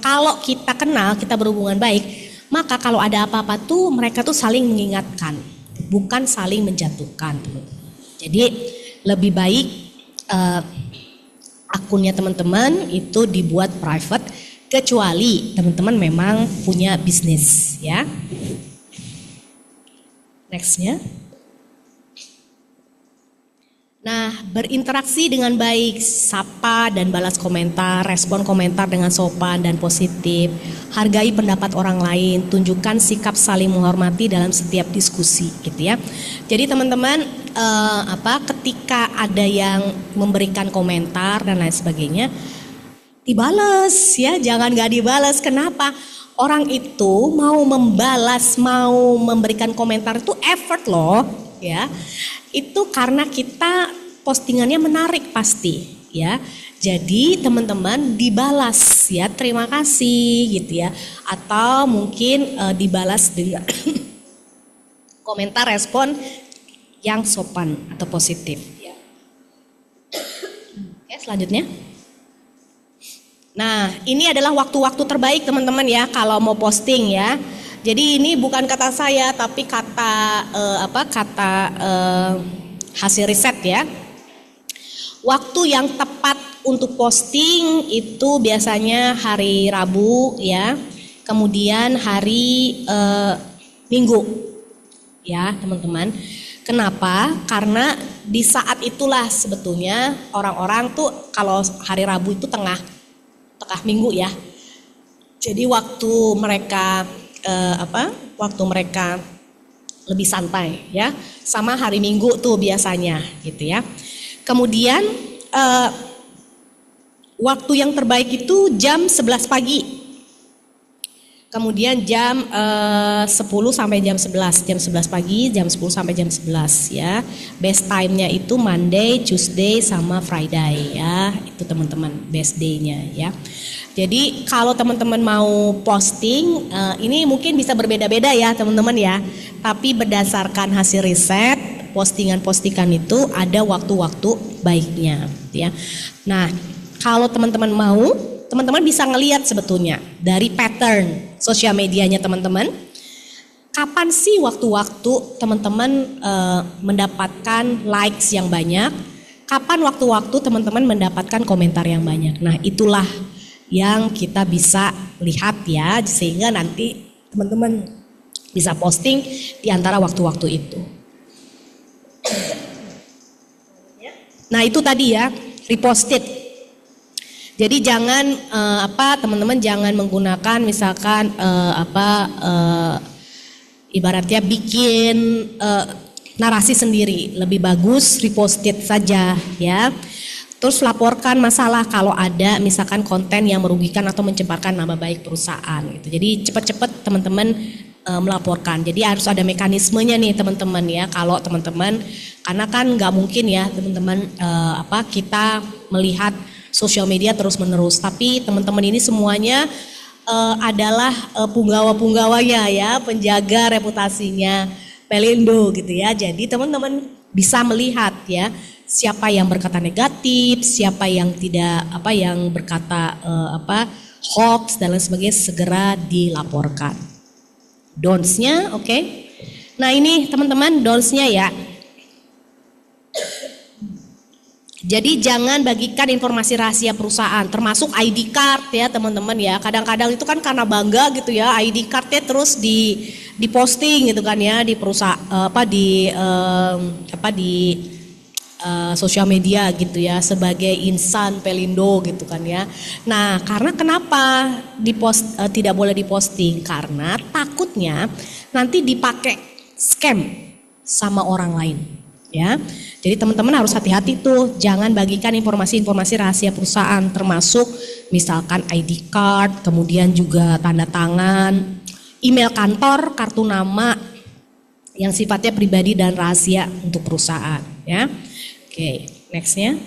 Kalau kita kenal, kita berhubungan baik, maka kalau ada apa-apa tuh mereka tuh saling mengingatkan, bukan saling menjatuhkan. Jadi lebih baik akunnya teman-teman itu dibuat private, kecuali teman-teman memang punya bisnis ya. Nextnya. Nah, berinteraksi dengan baik, sapa dan balas komentar, respon komentar dengan sopan dan positif, hargai pendapat orang lain, tunjukkan sikap saling menghormati dalam setiap diskusi, gitu ya. Jadi teman-teman, ketika ada yang memberikan komentar dan lain sebagainya, dibales ya, jangan nggak dibales. Kenapa? Orang itu mau membalas, mau memberikan komentar itu effort loh, ya. Itu karena kita postingannya menarik pasti, ya. Jadi teman-teman dibalas ya, terima kasih gitu ya. Atau mungkin dibalas dengan komentar respon yang sopan atau positif. Ya. Oke, selanjutnya. Nah, ini adalah waktu-waktu terbaik teman-teman ya kalau mau posting ya. Jadi ini bukan kata saya tapi kata hasil riset ya. Waktu yang tepat untuk posting itu biasanya hari Rabu ya. Kemudian hari Minggu ya, teman-teman. Kenapa? Karena di saat itulah sebetulnya orang-orang tuh kalau hari Rabu itu tengah minggu ya. Jadi waktu mereka waktu mereka lebih santai ya, sama hari Minggu tuh biasanya gitu ya. Kemudian waktu yang terbaik itu jam 11 pagi. Kemudian jam 10 sampai jam 11. Jam 11 pagi, jam 10 sampai jam 11 ya. Best time-nya itu Monday, Tuesday sama Friday ya. Itu teman-teman best day-nya ya. Jadi kalau teman-teman mau posting, ini mungkin bisa berbeda-beda ya teman-teman ya. Tapi berdasarkan hasil riset, postingan-postingan itu ada waktu-waktu baiknya ya. Nah, kalau teman-teman mau, teman-teman bisa ngelihat sebetulnya dari pattern sosial medianya teman-teman. Kapan sih waktu-waktu teman-teman mendapatkan likes yang banyak? Kapan waktu-waktu teman-teman mendapatkan komentar yang banyak? Nah, itulah yang kita bisa lihat ya, sehingga nanti teman-teman bisa posting di antara waktu-waktu itu. Nah, itu tadi ya, reposted. Jadi jangan teman-teman jangan menggunakan misalkan ibaratnya bikin narasi sendiri, lebih bagus reposted saja ya. Terus laporkan masalah kalau ada misalkan konten yang merugikan atau mencemarkan nama baik perusahaan gitu. Jadi cepat-cepat teman-teman melaporkan. Jadi harus ada mekanismenya nih teman-teman ya. Kalau teman-teman, karena kan nggak mungkin ya teman-teman kita melihat sosial media terus-menerus. Tapi teman-teman ini semuanya adalah punggawa-punggawanya ya, penjaga reputasinya Pelindo gitu ya. Jadi teman-teman bisa melihat ya, siapa yang berkata negatif, siapa yang tidak yang berkata hoax dan lain sebagainya, segera dilaporkan. Don'ts-nya, oke. Nah, ini teman-teman don'ts-nya ya. Jadi jangan bagikan informasi rahasia perusahaan, termasuk ID card ya teman-teman ya. Kadang-kadang itu kan karena bangga gitu ya, ID card-nya terus diposting gitu kan ya di perusahaan di sosial media gitu ya sebagai insan Pelindo gitu kan ya. Nah, karena kenapa tidak boleh diposting? Karena takutnya nanti dipakai scam sama orang lain ya. Jadi teman-teman harus hati-hati tuh, jangan bagikan informasi-informasi rahasia perusahaan termasuk misalkan ID card, kemudian juga tanda tangan, email kantor, kartu nama yang sifatnya pribadi dan rahasia untuk perusahaan ya. Oke, nextnya.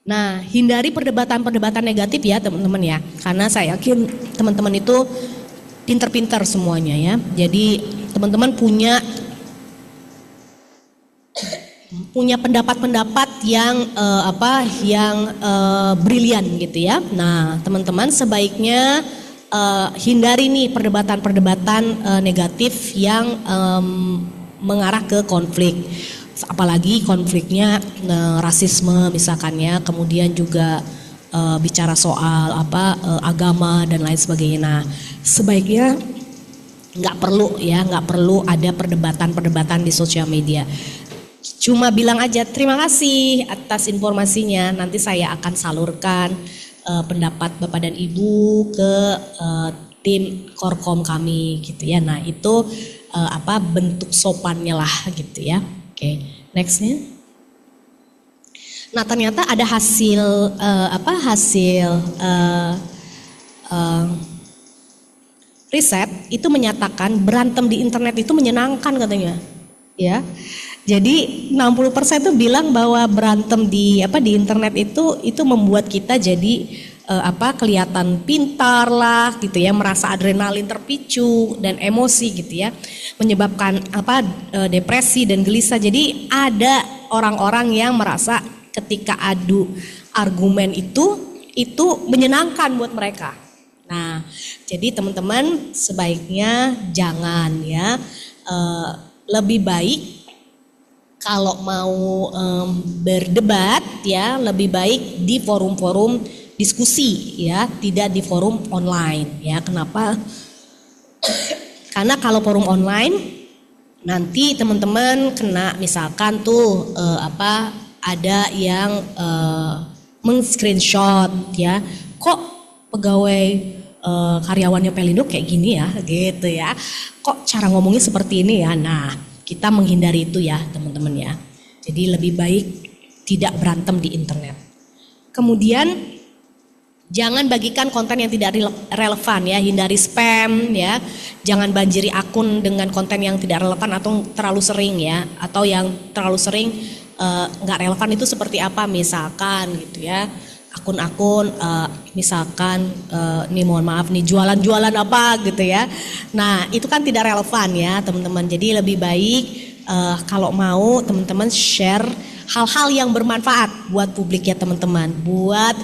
Nah, hindari perdebatan-perdebatan negatif ya teman-teman ya, karena saya yakin teman-teman itu pinter-pinter semuanya ya. Jadi teman-teman punya pendapat-pendapat yang brilian gitu ya. Nah, teman-teman sebaiknya hindari nih perdebatan-perdebatan negatif yang mengarah ke konflik. Apalagi konfliknya rasisme misalkan ya, kemudian juga bicara soal agama dan lain sebagainya. Nah, sebaiknya nggak perlu ada perdebatan-perdebatan di sosial media. Cuma bilang aja terima kasih atas informasinya, nanti saya akan salurkan pendapat Bapak dan Ibu ke tim Korkom kami gitu ya. Nah, itu bentuk sopannya lah gitu ya. Oke, nextnya. Nah, ternyata ada hasil riset itu menyatakan berantem di internet itu menyenangkan katanya. Ya. Jadi 60% tuh bilang bahwa berantem di internet itu membuat kita jadi kelihatan pintar lah gitu ya, merasa adrenalin terpicu dan emosi gitu ya, menyebabkan depresi dan gelisah. Jadi ada orang-orang yang merasa ketika adu argumen itu menyenangkan buat mereka. Nah, jadi teman-teman sebaiknya jangan ya, lebih baik kalau mau berdebat ya, lebih baik di forum-forum diskusi ya, tidak di forum online ya. Kenapa? Karena kalau forum online nanti teman-teman kena misalkan tuh ada yang meng-screenshot ya, kok pegawai karyawannya Pelindo kayak gini ya gitu ya, kok cara ngomongnya seperti ini ya. Nah, kita menghindari itu ya teman-teman ya. Jadi lebih baik tidak berantem di internet. Kemudian jangan bagikan konten yang tidak relevan ya, hindari spam ya. Jangan banjiri akun dengan konten yang tidak relevan atau terlalu sering ya. Atau yang terlalu sering nggak relevan itu seperti apa misalkan gitu ya. Akun-akun misalkan nih mohon maaf nih jualan-jualan apa gitu ya. Nah, itu kan tidak relevan ya teman-teman. Jadi lebih baik kalau mau teman-teman share hal-hal yang bermanfaat buat publik ya teman-teman, buat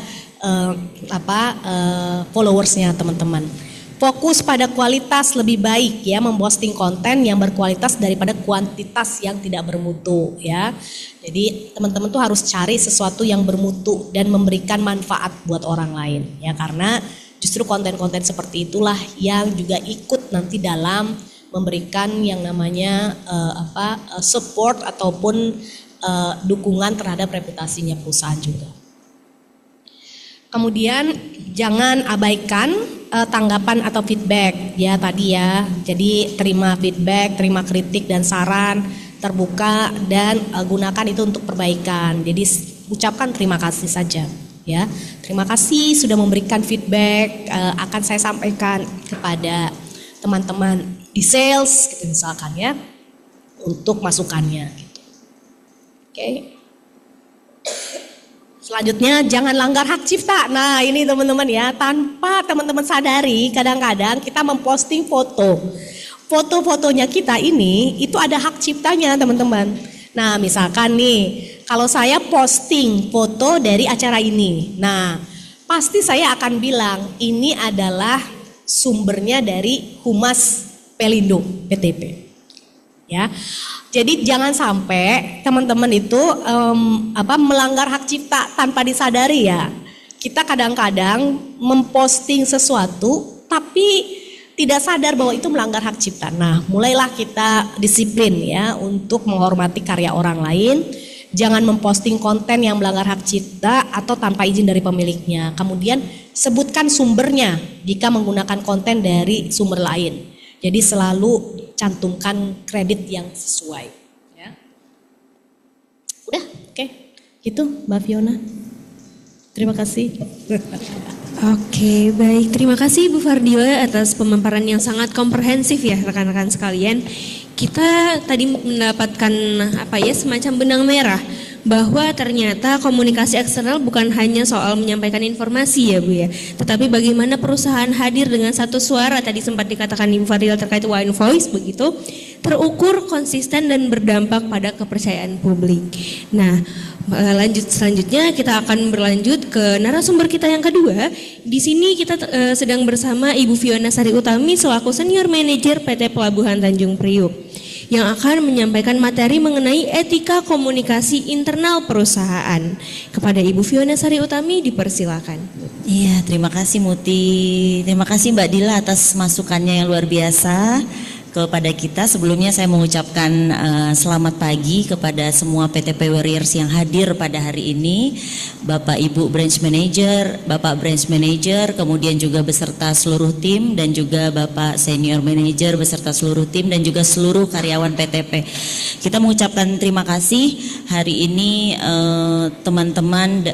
followersnya teman-teman. Fokus pada kualitas lebih baik ya, memposting konten yang berkualitas daripada kuantitas yang tidak bermutu ya. Jadi teman-teman tuh harus cari sesuatu yang bermutu dan memberikan manfaat buat orang lain ya, karena justru konten-konten seperti itulah yang juga ikut nanti dalam memberikan yang namanya support ataupun dukungan terhadap reputasinya perusahaan juga. Kemudian jangan abaikan tanggapan atau feedback ya tadi ya. Jadi terima feedback, terima kritik dan saran, terbuka dan gunakan itu untuk perbaikan. Jadi ucapkan terima kasih saja ya. Terima kasih sudah memberikan feedback, akan saya sampaikan kepada teman-teman di sales gitu misalkan ya, untuk masukannya gitu. Oke. Selanjutnya jangan langgar hak cipta. Nah, ini teman-teman ya, tanpa teman-teman sadari kadang-kadang kita memposting foto. Foto-fotonya kita ini itu ada hak ciptanya teman-teman. Nah, misalkan nih, kalau saya posting foto dari acara ini. Nah, pasti saya akan bilang ini adalah sumbernya dari Humas Pelindo PTP. Ya. Jadi jangan sampai teman-teman itu melanggar hak cipta tanpa disadari ya. Kita kadang-kadang memposting sesuatu tapi tidak sadar bahwa itu melanggar hak cipta. Nah, mulailah kita disiplin ya untuk menghormati karya orang lain. Jangan memposting konten yang melanggar hak cipta atau tanpa izin dari pemiliknya. Kemudian sebutkan sumbernya jika menggunakan konten dari sumber lain. Jadi selalu cantumkan kredit yang sesuai. Ya. Udah, oke. Gitu Mbak Fiona. Terima kasih. Oke, baik. Terima kasih Bu Fardila atas pemaparan yang sangat komprehensif ya rekan-rekan sekalian. Kita tadi mendapatkan semacam benang merah bahwa ternyata komunikasi eksternal bukan hanya soal menyampaikan informasi ya Bu ya, tetapi bagaimana perusahaan hadir dengan satu suara, tadi sempat dikatakan Ibu Fardila terkait one voice begitu, terukur, konsisten dan berdampak pada kepercayaan publik. Nah, selanjutnya kita akan berlanjut ke narasumber kita yang kedua. Di sini kita sedang bersama Ibu Fiona Sari Utami selaku Senior Manager PT Pelabuhan Tanjung Priuk yang akan menyampaikan materi mengenai etika komunikasi internal perusahaan. Kepada Ibu Fiona Sari Utami dipersilakan. Iya, terima kasih Muti. Terima kasih Mbak Dila atas masukannya yang luar biasa kepada kita. Sebelumnya saya mengucapkan selamat pagi kepada semua PTP Warriors yang hadir pada hari ini, Bapak Ibu Branch Manager, Bapak Branch Manager, kemudian juga beserta seluruh tim dan juga Bapak Senior Manager beserta seluruh tim dan juga seluruh karyawan PTP. Kita mengucapkan terima kasih hari ini teman-teman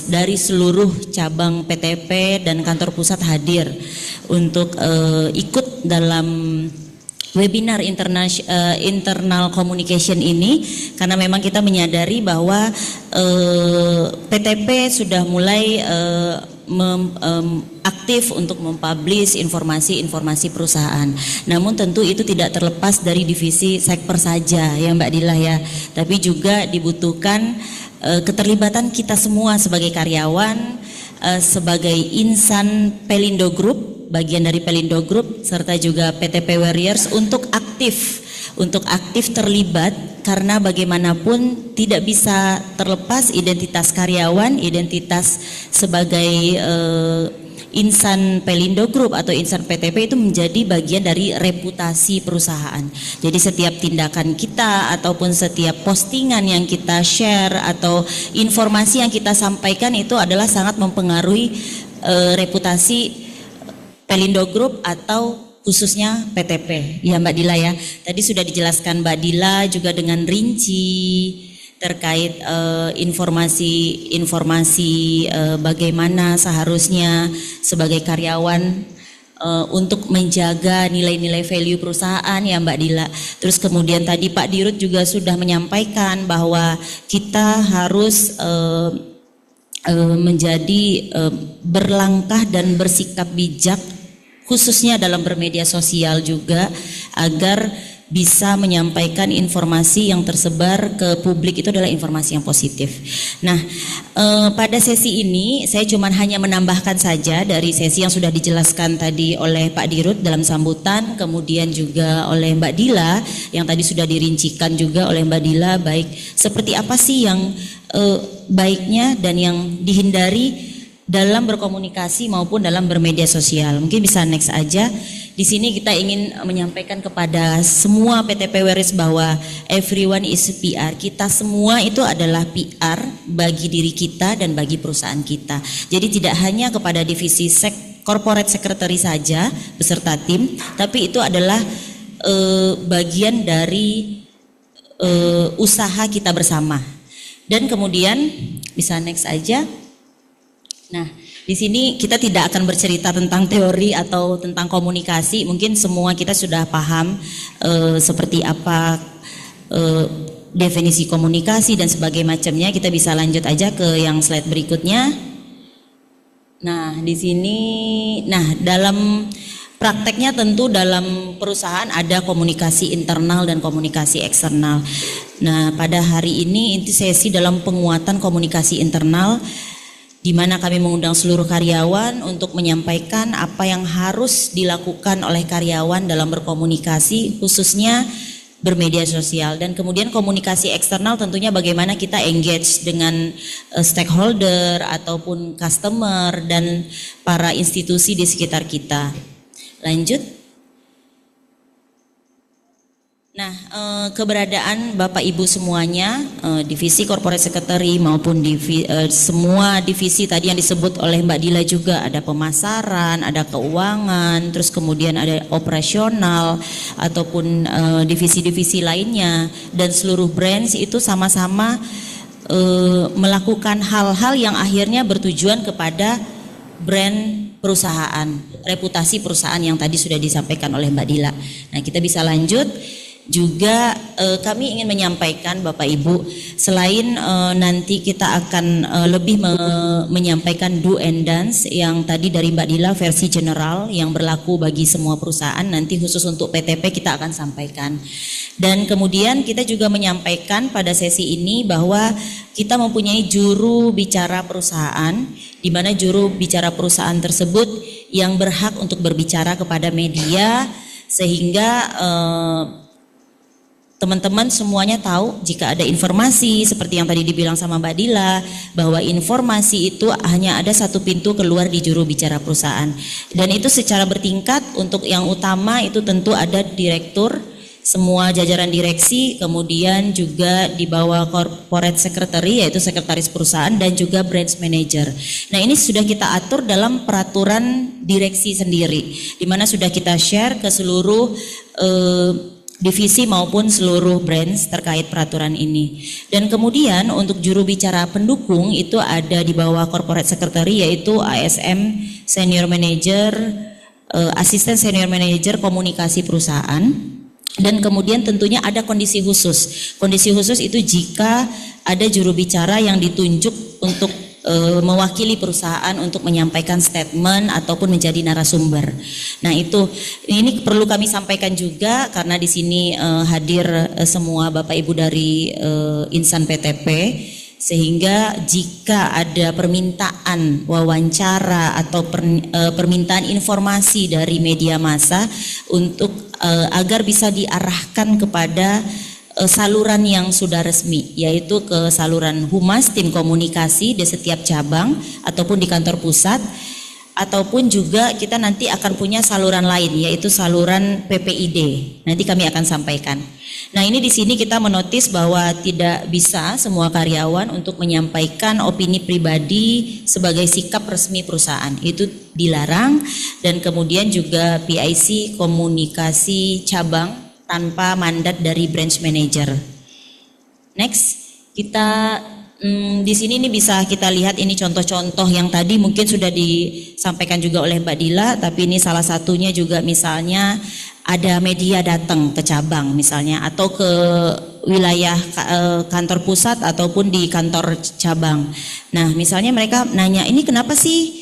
dari seluruh cabang PTP dan kantor pusat hadir untuk ikut dalam webinar internal communication ini, karena memang kita menyadari bahwa PTP sudah mulai aktif untuk mempublish informasi-informasi perusahaan. Namun tentu itu tidak terlepas dari divisi sekper saja ya Mbak Dila ya, tapi juga dibutuhkan keterlibatan kita semua sebagai karyawan, sebagai insan Pelindo Group, bagian dari Pelindo Group, serta juga PTP Warriors untuk aktif terlibat, karena bagaimanapun tidak bisa terlepas identitas karyawan, identitas sebagai insan Pelindo Group atau insan PTP itu menjadi bagian dari reputasi perusahaan. Jadi setiap tindakan kita ataupun setiap postingan yang kita share atau informasi yang kita sampaikan itu adalah sangat mempengaruhi reputasi Pelindo Group atau khususnya PTP. Ya Mbak Dila ya. Tadi sudah dijelaskan Mbak Dila juga dengan rinci terkait informasi bagaimana seharusnya sebagai karyawan untuk menjaga nilai-nilai value perusahaan ya Mbak Dila. Terus kemudian tadi Pak Dirut juga sudah menyampaikan bahwa kita harus menjadi berlangkah dan bersikap bijak khususnya dalam bermedia sosial juga, agar bisa menyampaikan informasi yang tersebar ke publik itu adalah informasi yang positif. Nah, pada sesi ini saya cuma hanya menambahkan saja dari sesi yang sudah dijelaskan tadi oleh Pak Dirut dalam sambutan, kemudian juga oleh Mbak Dila yang tadi sudah dirincikan juga oleh Mbak Dila, baik seperti apa sih yang baiknya dan yang dihindari dalam berkomunikasi maupun dalam bermedia sosial. Mungkin bisa next aja. Di sini kita ingin menyampaikan kepada semua PTP Warriors bahwa everyone is PR. Kita semua itu adalah PR bagi diri kita dan bagi perusahaan kita. Jadi tidak hanya kepada divisi corporate secretary saja beserta tim, tapi itu adalah bagian dari usaha kita bersama. Dan kemudian bisa next aja. Nah, di sini kita tidak akan bercerita tentang teori atau tentang komunikasi. Mungkin semua kita sudah paham seperti apa definisi komunikasi dan sebagainya macamnya. Kita bisa lanjut aja ke yang slide berikutnya. Nah, di sini, dalam prakteknya tentu dalam perusahaan ada komunikasi internal dan komunikasi eksternal. Nah, pada hari ini inti sesi dalam penguatan komunikasi internal, di mana kami mengundang seluruh karyawan untuk menyampaikan apa yang harus dilakukan oleh karyawan dalam berkomunikasi, khususnya bermedia sosial. Dan kemudian komunikasi eksternal tentunya bagaimana kita engage dengan stakeholder ataupun customer dan para institusi di sekitar kita. Lanjut. Nah, keberadaan Bapak Ibu semuanya, divisi corporate secretary maupun semua divisi tadi yang disebut oleh Mbak Dila juga, ada pemasaran, ada keuangan, terus kemudian ada operasional ataupun divisi-divisi lainnya, dan seluruh branch itu sama-sama melakukan hal-hal yang akhirnya bertujuan kepada brand perusahaan, reputasi perusahaan yang tadi sudah disampaikan oleh Mbak Dila. Nah, kita bisa lanjut. Juga kami ingin menyampaikan Bapak Ibu, selain nanti kita akan lebih menyampaikan do and don'ts yang tadi dari Mbak Dila versi general yang berlaku bagi semua perusahaan, nanti khusus untuk PTP kita akan sampaikan. Dan kemudian kita juga menyampaikan pada sesi ini bahwa kita mempunyai juru bicara perusahaan, di mana juru bicara perusahaan tersebut yang berhak untuk berbicara kepada media, sehingga teman-teman semuanya tahu jika ada informasi seperti yang tadi dibilang sama Mbak Dila, bahwa informasi itu hanya ada satu pintu keluar di juru bicara perusahaan, dan itu secara bertingkat. Untuk yang utama itu tentu ada direktur, semua jajaran direksi, kemudian juga di bawah corporate secretary yaitu sekretaris perusahaan, dan juga branch manager. Nah, ini sudah kita atur dalam peraturan direksi sendiri, di mana sudah kita share ke seluruh divisi maupun seluruh branch terkait peraturan ini. Dan kemudian untuk juru bicara pendukung itu ada di bawah corporate secretary yaitu ASM senior manager, asisten senior manager komunikasi perusahaan. Dan kemudian tentunya ada kondisi khusus. Kondisi khusus itu jika ada juru bicara yang ditunjuk untuk mewakili perusahaan untuk menyampaikan statement ataupun menjadi narasumber. Nah, ini perlu kami sampaikan juga karena di sini hadir semua Bapak Ibu dari insan PTP, sehingga jika ada permintaan wawancara atau permintaan informasi dari media massa untuk agar bisa diarahkan kepada saluran yang sudah resmi, yaitu ke saluran humas tim komunikasi di setiap cabang ataupun di kantor pusat, ataupun juga kita nanti akan punya saluran lain yaitu saluran PPID. Nanti kami akan sampaikan. Nah, ini di sini kita menotis bahwa tidak bisa semua karyawan untuk menyampaikan opini pribadi sebagai sikap resmi perusahaan. Itu dilarang, dan kemudian juga PIC komunikasi cabang tanpa mandat dari branch manager. Next, kita di sini ini bisa kita lihat ini contoh-contoh yang tadi mungkin sudah disampaikan juga oleh Mbak Dila, tapi ini salah satunya juga misalnya ada media datang ke cabang misalnya atau ke wilayah kantor pusat ataupun di kantor cabang. Nah, misalnya mereka nanya, ini kenapa sih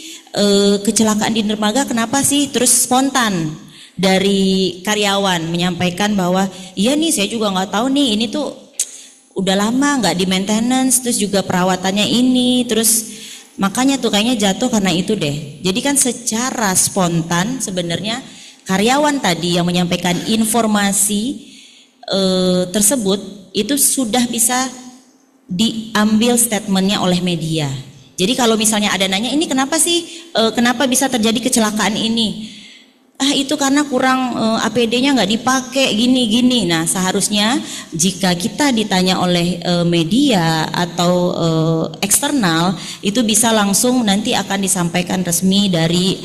kecelakaan di dermaga, kenapa sih? Terus spontan dari karyawan menyampaikan bahwa iya nih, saya juga nggak tahu nih, ini tuh udah lama nggak di maintenance, terus juga perawatannya ini, terus makanya tuh kayaknya jatuh karena itu deh. Jadi kan secara spontan sebenarnya karyawan tadi yang menyampaikan informasi tersebut itu sudah bisa diambil statementnya oleh media. Jadi kalau misalnya ada nanya, ini kenapa sih, kenapa bisa terjadi kecelakaan ini? Itu karena kurang APD-nya nggak dipakai gini-gini. Nah, seharusnya jika kita ditanya oleh media atau eksternal, itu bisa langsung nanti akan disampaikan resmi dari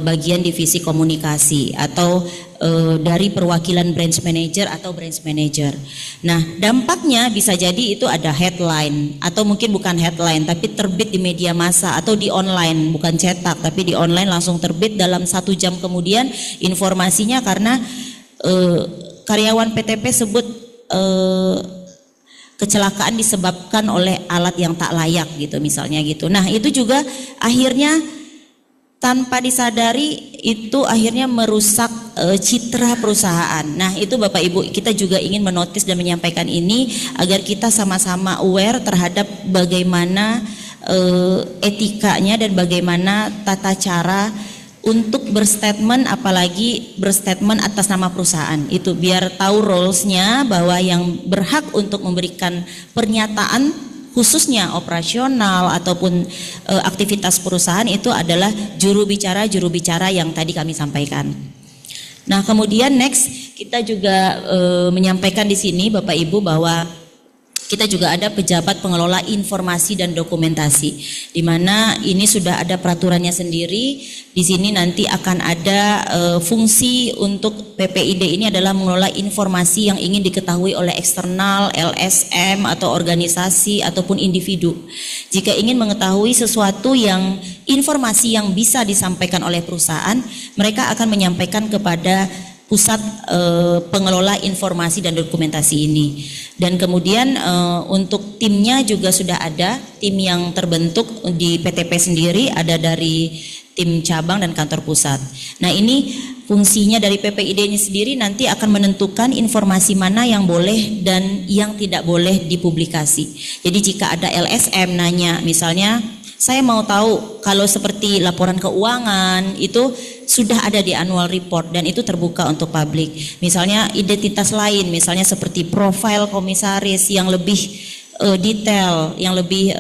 bagian divisi komunikasi atau dari perwakilan branch manager atau branch manager. Nah, dampaknya bisa jadi itu ada headline atau mungkin bukan headline tapi terbit di media massa atau di online, bukan cetak tapi di online langsung terbit dalam 1 jam kemudian informasinya, karena karyawan PTP sebut kecelakaan disebabkan oleh alat yang tak layak gitu misalnya gitu. Nah, itu juga akhirnya tanpa disadari itu akhirnya merusak citra perusahaan. Nah, itu Bapak Ibu, kita juga ingin menotis dan menyampaikan ini agar kita sama-sama aware terhadap bagaimana etikanya dan bagaimana tata cara untuk berstatement, apalagi berstatement atas nama perusahaan. Itu biar tahu roles-nya, bahwa yang berhak untuk memberikan pernyataan khususnya operasional ataupun aktivitas perusahaan itu adalah juru bicara yang tadi kami sampaikan. Nah, kemudian next kita juga menyampaikan di sini Bapak Ibu bahwa kita juga ada pejabat pengelola informasi dan dokumentasi, di mana ini sudah ada peraturannya sendiri. Di sini nanti akan ada fungsi untuk PPID ini adalah mengelola informasi yang ingin diketahui oleh eksternal, LSM atau organisasi ataupun individu. Jika ingin mengetahui sesuatu yang informasi yang bisa disampaikan oleh perusahaan, mereka akan menyampaikan kepada pusat pengelola informasi dan dokumentasi ini. Dan kemudian untuk timnya juga sudah ada, tim yang terbentuk di PTP sendiri ada dari tim cabang dan kantor pusat. Nah, ini fungsinya dari PPID ini sendiri nanti akan menentukan informasi mana yang boleh dan yang tidak boleh dipublikasi. Jadi jika ada LSM nanya, misalnya saya mau tahu kalau seperti laporan keuangan itu sudah ada di annual report dan itu terbuka untuk publik. Misalnya identitas lain, misalnya seperti profil komisaris yang lebih detail, yang lebih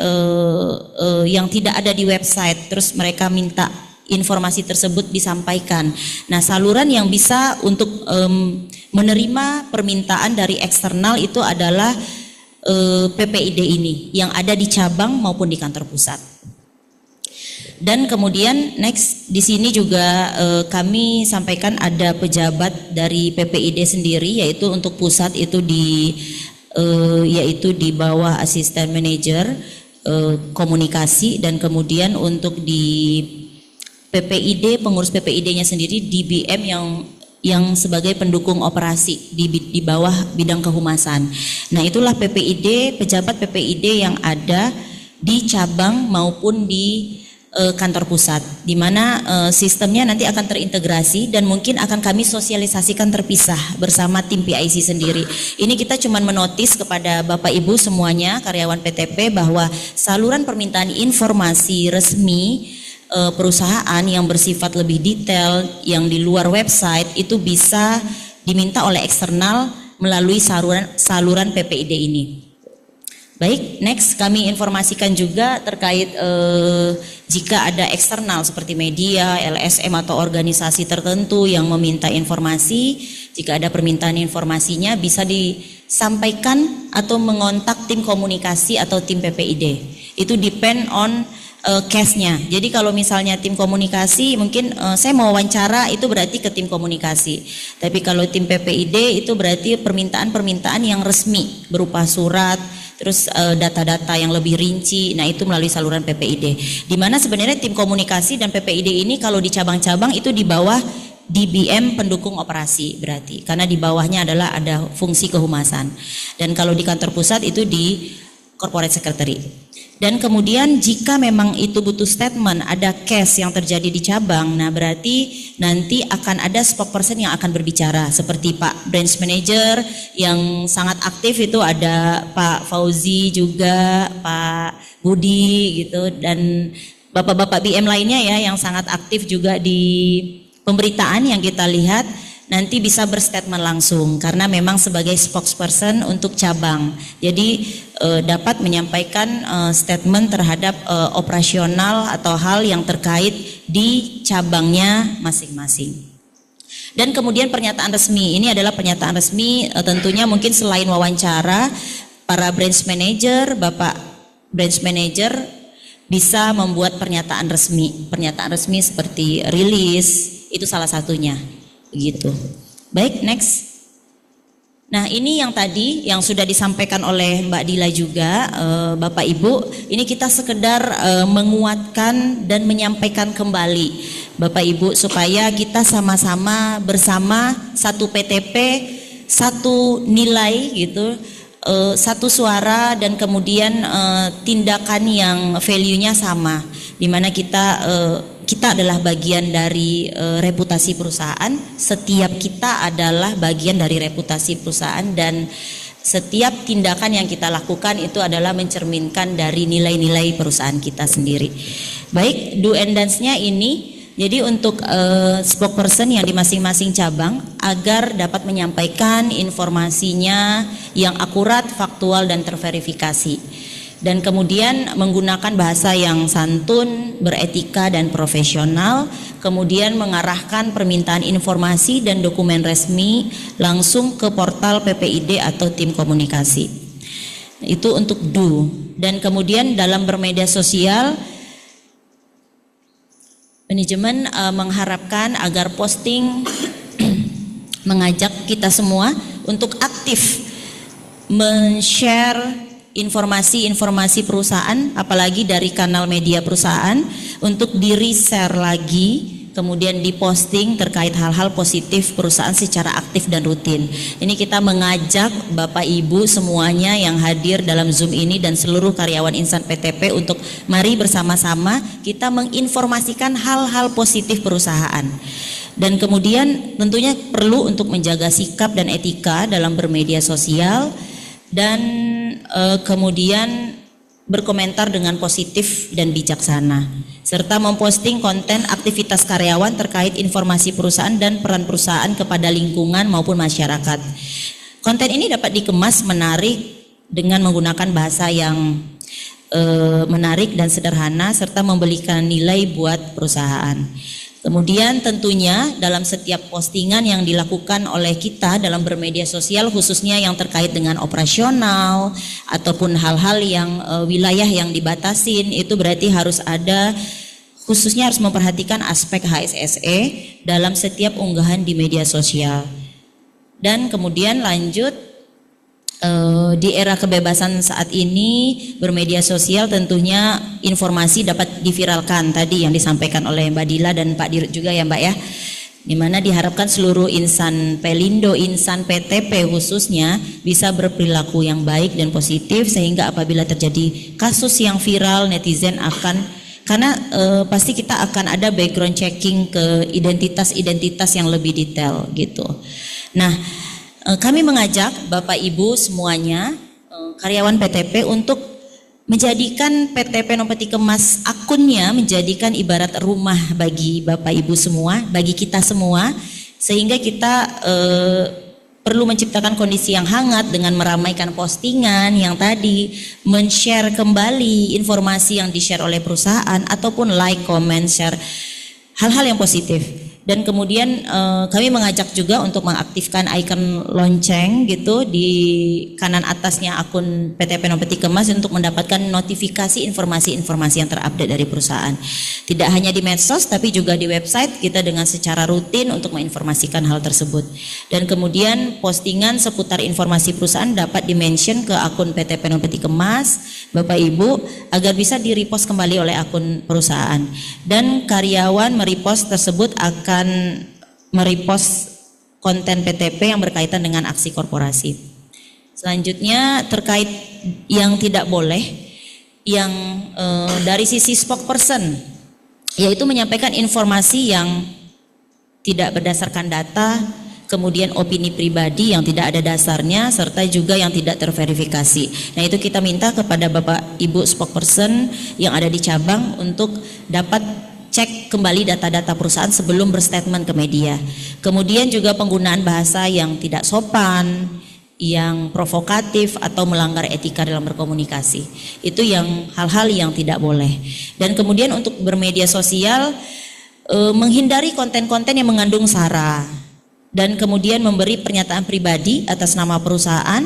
yang tidak ada di website, terus mereka minta informasi tersebut disampaikan. Nah, saluran yang bisa untuk menerima permintaan dari eksternal itu adalah PPID ini yang ada di cabang maupun di kantor pusat. Dan kemudian next di sini juga kami sampaikan ada pejabat dari PPID sendiri, yaitu untuk pusat itu yaitu di bawah asisten manajer komunikasi, dan kemudian untuk di PPID pengurus PPID-nya sendiri DBM yang sebagai pendukung operasi di bawah bidang kehumasan. Nah, itulah PPID, pejabat PPID yang ada di cabang maupun di kantor pusat, di mana sistemnya nanti akan terintegrasi dan mungkin akan kami sosialisasikan terpisah bersama tim PIC sendiri. Ini kita cuma menotis kepada Bapak Ibu semuanya karyawan PTP bahwa saluran permintaan informasi resmi perusahaan yang bersifat lebih detail yang di luar website itu bisa diminta oleh eksternal melalui saluran PPID ini. Baik, next kami informasikan juga terkait jika ada eksternal seperti media, LSM atau organisasi tertentu yang meminta informasi, jika ada permintaan informasinya bisa disampaikan atau mengontak tim komunikasi atau tim PPID. Itu depend on case-nya. Jadi kalau misalnya tim komunikasi mungkin saya mau wawancara, itu berarti ke tim komunikasi. Tapi kalau tim PPID itu berarti permintaan-permintaan yang resmi berupa surat, terus data-data yang lebih rinci. Nah, itu melalui saluran PPID. Di mana sebenarnya tim komunikasi dan PPID ini kalau di cabang-cabang itu di bawah DBM pendukung operasi berarti. Karena di bawahnya adalah ada fungsi kehumasan. Dan kalau di kantor pusat itu di corporate secretary. Dan kemudian jika memang itu butuh statement, ada case yang terjadi di cabang, nah berarti nanti akan ada spokesperson yang akan berbicara, seperti Pak Branch Manager yang sangat aktif itu ada Pak Fauzi juga, Pak Budi gitu, dan Bapak-Bapak BM lainnya ya yang sangat aktif juga di pemberitaan yang kita lihat. Nanti bisa berstatement langsung karena memang sebagai spokesperson untuk cabang. Jadi dapat menyampaikan statement terhadap operasional atau hal yang terkait di cabangnya masing-masing. Dan kemudian pernyataan resmi, ini adalah pernyataan resmi tentunya mungkin selain wawancara, para branch manager, Bapak branch manager bisa membuat pernyataan resmi. Pernyataan resmi seperti rilis, itu salah satunya. Begitu. Baik, next. Nah, ini yang tadi yang sudah disampaikan oleh Mbak Dila juga, Bapak Ibu, ini kita sekedar menguatkan dan menyampaikan kembali Bapak Ibu supaya kita sama-sama bersama satu PTP, satu nilai gitu, satu suara dan kemudian tindakan yang value-nya sama, di mana kita adalah bagian dari reputasi perusahaan, setiap kita adalah bagian dari reputasi perusahaan dan setiap tindakan yang kita lakukan itu adalah mencerminkan dari nilai-nilai perusahaan kita sendiri. Baik, do and dance-nya ini jadi untuk spokesperson yang di masing-masing cabang agar dapat menyampaikan informasinya yang akurat, faktual dan terverifikasi. Dan kemudian menggunakan bahasa yang santun, beretika dan profesional, kemudian mengarahkan permintaan informasi dan dokumen resmi langsung ke portal PPID atau tim komunikasi. Itu untuk do. Dan kemudian dalam bermedia sosial, manajemen mengharapkan agar posting mengajak kita semua untuk aktif men-share informasi-informasi perusahaan, apalagi dari kanal media perusahaan, untuk di-reshare lagi, kemudian diposting terkait hal-hal positif perusahaan secara aktif dan rutin. Ini kita mengajak Bapak Ibu semuanya yang hadir dalam Zoom ini dan seluruh karyawan Insan PTP untuk mari bersama-sama kita menginformasikan hal-hal positif perusahaan. Dan kemudian tentunya perlu untuk menjaga sikap dan etika dalam bermedia sosial, dan kemudian berkomentar dengan positif dan bijaksana, serta memposting konten aktivitas karyawan terkait informasi perusahaan dan peran perusahaan kepada lingkungan maupun masyarakat. Konten ini dapat dikemas menarik dengan menggunakan bahasa yang menarik dan sederhana, serta memberikan nilai buat perusahaan. Kemudian tentunya dalam setiap postingan yang dilakukan oleh kita dalam bermedia sosial, khususnya yang terkait dengan operasional ataupun hal-hal yang wilayah yang dibatasin, itu berarti harus ada, khususnya harus memperhatikan aspek HSSE dalam setiap unggahan di media sosial. Dan kemudian lanjut, di era kebebasan saat ini bermedia sosial tentunya informasi dapat diviralkan, tadi yang disampaikan oleh Mbak Dila dan Pak Dirut juga ya Mbak ya, dimana diharapkan seluruh insan Pelindo, insan PTP khususnya bisa berperilaku yang baik dan positif, sehingga apabila terjadi kasus yang viral, netizen akan, karena pasti kita akan ada background checking ke identitas-identitas yang lebih detail gitu. Nah, kami mengajak Bapak Ibu semuanya, karyawan PTP, untuk menjadikan PT Penom Peti Kemas akunnya menjadikan ibarat rumah bagi Bapak Ibu semua, bagi kita semua, sehingga kita perlu menciptakan kondisi yang hangat dengan meramaikan postingan yang tadi, men-share kembali informasi yang di-share oleh perusahaan, ataupun like, comment, share hal-hal yang positif. Dan kemudian kami mengajak juga untuk mengaktifkan icon lonceng gitu di kanan atasnya akun PT Penom Peti Kemas untuk mendapatkan notifikasi informasi-informasi yang terupdate dari perusahaan. Tidak hanya di medsos tapi juga di website kita dengan secara rutin untuk menginformasikan hal tersebut. Dan kemudian postingan seputar informasi perusahaan dapat di-mention ke akun PT Penom Peti Kemas, Bapak Ibu, agar bisa di-repost kembali oleh akun perusahaan. Dan karyawan merepost tersebut akan merepost konten PTP yang berkaitan dengan aksi korporasi. Selanjutnya terkait yang tidak boleh, yang dari sisi spokesperson, yaitu menyampaikan informasi yang tidak berdasarkan data, kemudian opini pribadi yang tidak ada dasarnya, serta juga yang tidak terverifikasi. Nah, itu kita minta kepada Bapak Ibu spokesperson yang ada di cabang untuk dapat cek kembali data-data perusahaan sebelum berstatement ke media. Kemudian juga penggunaan bahasa yang tidak sopan, yang provokatif atau melanggar etika dalam berkomunikasi. Itu yang hal-hal yang tidak boleh. Dan kemudian untuk bermedia sosial, menghindari konten-konten yang mengandung sara, dan kemudian memberi pernyataan pribadi atas nama perusahaan,